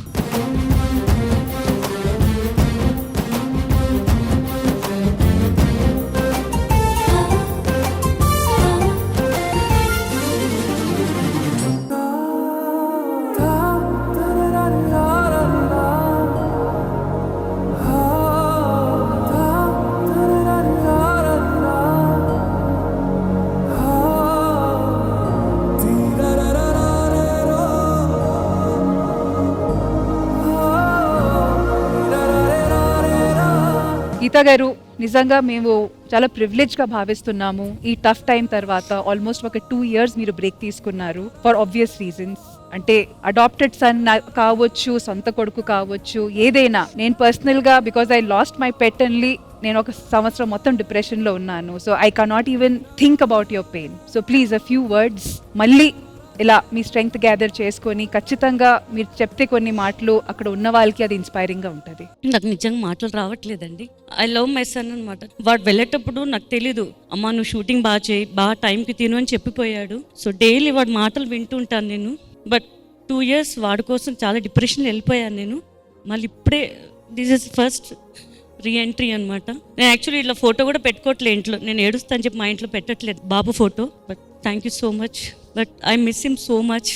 S2: Geeta garu, నిజంగా మేము చాలా ప్రివిలేజ్ గా భావిస్తున్నాము. ఈ టఫ్ టైం తర్వాత ఆల్మోస్ట్ ఒక 2 years మీరు బ్రేక్ తీసుకున్నారు ఫర్ ఆబ్వియస్ రీజన్స్. అంటే అడాప్టెడ్ సన్ కావచ్చు, సొంత కొడుకు కావచ్చు, ఏదైనా. నేను పర్సనల్ గా because I lost my pet only, నేను ఒక సంవత్సరం మొత్తం డిప్రెషన్ లో ఉన్నాను. So I cannot even think about your pain. So please a few words మళ్ళీ ఇలా మీ స్ట్రెంగ్త్ గ్యాదర్ చేసుకొని ఖచ్చితంగా మీరు చెప్తే కొన్ని మాటలు అక్కడ ఉన్న వాళ్ళకి అది ఇన్స్పైరింగ్ గా ఉంటుంది.
S7: నాకు నిజంగా మాటలు రావట్లేదండి. ఐ లవ్ మై సన్ అనమాట. వాడు వెళ్ళేటప్పుడు నాకు తెలీదు, అమ్మ నువ్వు షూటింగ్ బాగా చేయి, బాగా టైంకి తిను అని చెప్పిపోయాడు. సో డైలీ వాడు మాటలు వింటూ ఉంటాను నేను. బట్ 2 years వాడి కోసం చాలా డిప్రెషన్ వెళ్ళిపోయాను నేను. మళ్ళీ ఇప్పుడే దిస్ ఇస్ ఫస్ట్ రీఎంట్రీ అనమాట. నేను యాక్చువల్లీ ఇట్లా ఫోటో కూడా పెట్టుకోవట్లేదు ఇంట్లో, నేను ఏడుస్తాను చెప్పి మా ఇంట్లో పెట్టట్లేదు బాబు photo. But thank you so much, but I miss him so much.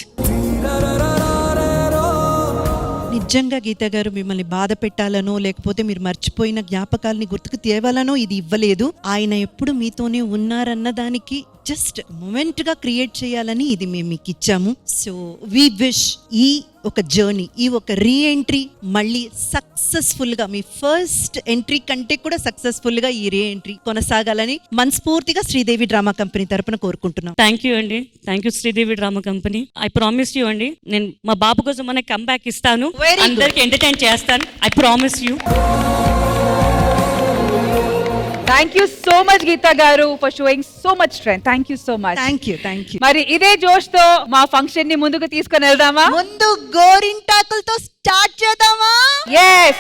S11: నిజంగా గీతా గారు మిమ్మల్ని బాధ పెట్టాలనో లేకపోతే మీరు మర్చిపోయిన జ్ఞాపకాలని గుర్తుకు తేవాలనో ఇది ఇవ్వలేదు. ఆయన ఎప్పుడు మీతోనే ఉన్నారన్న దానికి జస్ట్ మూమెంట్ గా క్రియేట్ చేయాలని ఇది మేము మీకు ఇచ్చాము. సో వి విష్ ఈ ఒక జర్నీ, ఈ ఒక రీఎంట్రీ మళ్ళీ సక్సెస్ఫుల్ గా, మీ ఫస్ట్ ఎంట్రీ కంటే కూడా సక్సెస్ఫుల్ గా ఈ రీఎంట్రీ కొనసాగాలని మనస్ఫూర్తిగా శ్రీదేవి డ్రామా కంపెనీ తరపున కోరుకుంటున్నాం.
S7: థ్యాంక్ యూ అండి, thank you Sridevi drama company. I promise you అండి, నేను మా బాబు కోసం మన కంబ్యాక్ ఇస్తాను, అందరికి ఎంటర్టైన్ చేస్తాను. I promise you.
S2: Thank you so much Geetha గారు for showing so much strength. Thank you so much.
S11: Thank you.
S2: మరి ఇదే జోష్ తో మా ఫంక్షన్ ని ముందుకు తీసుకొని వెళ్దామా?
S11: ముందు గోరింటాకులతో స్టార్ట్ చేద్దామా?
S2: yes.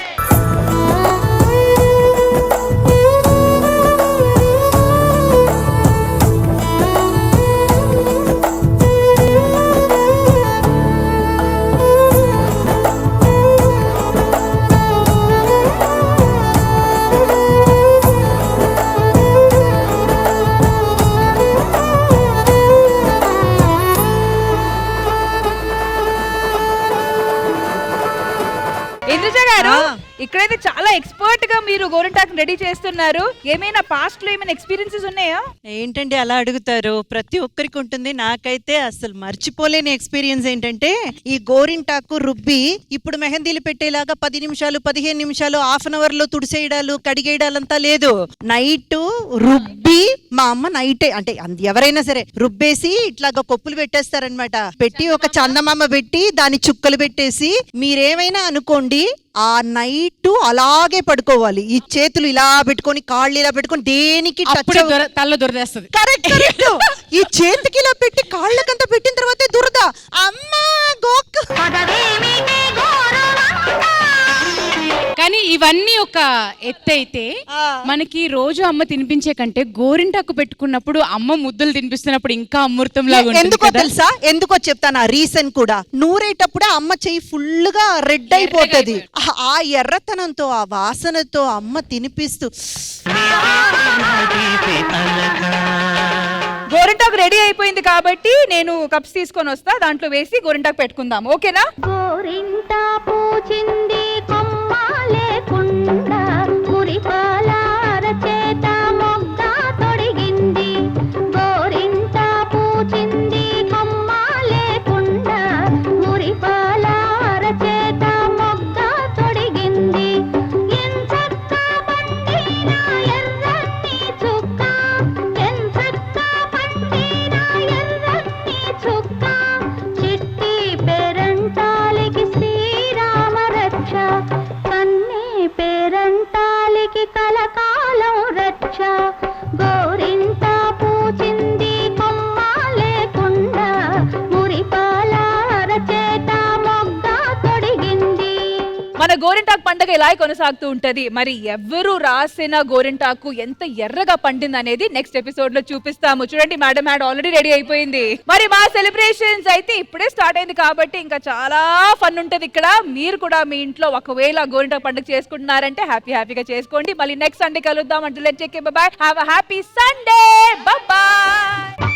S2: ఇంద్రజ గారు, ఇక్కడైతే చాలా ఎక్స్పర్ట్ గా మీరు గోరింటాకు రెడీ చేస్తున్నారు. ఏమైనా పాస్ట్ లో ఏమైనా ఎక్స్పీరియన్సెస్ ఉన్నాయా?
S11: ఏంటండి అలా అడుగుతారు? ప్రతి ఒక్కరికి ఉంటుంది. నాకైతే అసలు మర్చిపోలేని ఎక్స్పీరియన్స్ ఏంటంటే, ఈ గోరింటాకు రుబ్బి ఇప్పుడు మెహందీలు పెట్టేలాగా 10 నిమిషాలు 15 నిమిషాలు హాఫ్ అన్ అవర్ లో తుడిసేయడాలు కడిగేయడాలంతా లేదు. నైట్ రుబ్బి మా అమ్మ నైటే, అంటే ఎవరైనా సరే రుబ్బేసి ఇట్లాగా కొప్పులు పెట్టేస్తారనమాట. పెట్టి ఒక చందమామ పెట్టి దాని చుక్కలు పెట్టేసి, మీరేమైనా అనుకోండి, ఆ నైట్ అలాగే పడుకోవాలి. ఈ చేతులు ఇలా పెట్టుకొని, కాళ్ళు ఇలా పెట్టుకొని, దేనికి
S6: తల్ల దురదేస్తుంది.
S11: కరెక్ట్. ఈ చేతికి ఇలా పెట్టి కాళ్ళకంతా పెట్టిన తర్వాత దురద. అమ్మా గోక్.
S6: కానీ ఇవన్నీ ఒక ఎత్తైతే, మనకి రోజు అమ్మ తినిపించే కంటే గోరింటాకు పెట్టుకున్నప్పుడు అమ్మ ముద్దలు తినిపిస్తున్నప్పుడు ఇంకా అమృతం లాగా ఉంటుంది.
S11: ఎందుకో తెలుసా? ఎందుకో చెప్తాను ఆ రీజన్ కూడా. నూరేటప్పుడే అమ్మ చెయ్యి ఫుల్ గా రెడ్ అయిపోతుంది. ఆ ఎర్రతనంతో, ఆ వాసనతో అమ్మ తినిపిస్తూ.
S2: గోరింటాకు రెడీ అయిపోయింది కాబట్టి నేను కప్స్ తీసుకొని వస్తా, దాంట్లో వేసి గోరింటాకు పెట్టుకుందాం. ఓకేనా?
S17: గోరింటా పూచింది కొమ్మ లేకుండా, మురిపాల అరచేత మొగ్గ తొడిగింది. గోరింటా పూచింది కొమ్మ లేకుండా, మురిపాల అరచేత మొగ్గ తొడిగింది. ఎంచక్క పండిన ఎర్రని చుక్క, ఎంచక్క పండిన ఎర్రని చుక్క, చిట్టి పేరంటాలికి శ్రీరామ రక్ష, కన్నే పేరంటాలికి కలకాలం రక్ష. గోరింటా పూచింది కొమ్మ లేకుండా, మురిపాల అరచేత మొగ్గ తొడిగింది.
S2: మన గోరింటాకు పండుగ ఇలా కొనసాగుతూ ఉంటది. మరి ఎవరు రాసిన గోరింటాకు ఎంత ఎర్రగా పండింది అనేది నెక్స్ట్ ఎపిసోడ్ లో చూపిస్తాము. చూడండి, మేడం హ్యాడ్ ఆల్రెడీ రెడీ అయిపోయింది. మరి మా సెలబ్రేషన్స్ అయితే ఇప్పుడే స్టార్ట్ అయింది కాబట్టి ఇంకా చాలా ఫన్ ఉంటది ఇక్కడ. మీరు కూడా మీ ఇంట్లో ఒకవేళ గోరింటాకు పండుగ చేసుకుంటున్నారంటే హ్యాపీగా చేసుకోండి. మళ్ళీ నెక్స్ట్ సండే కలుద్దాం. అంటులే check bye bye. Have a happy Sunday. Bye by.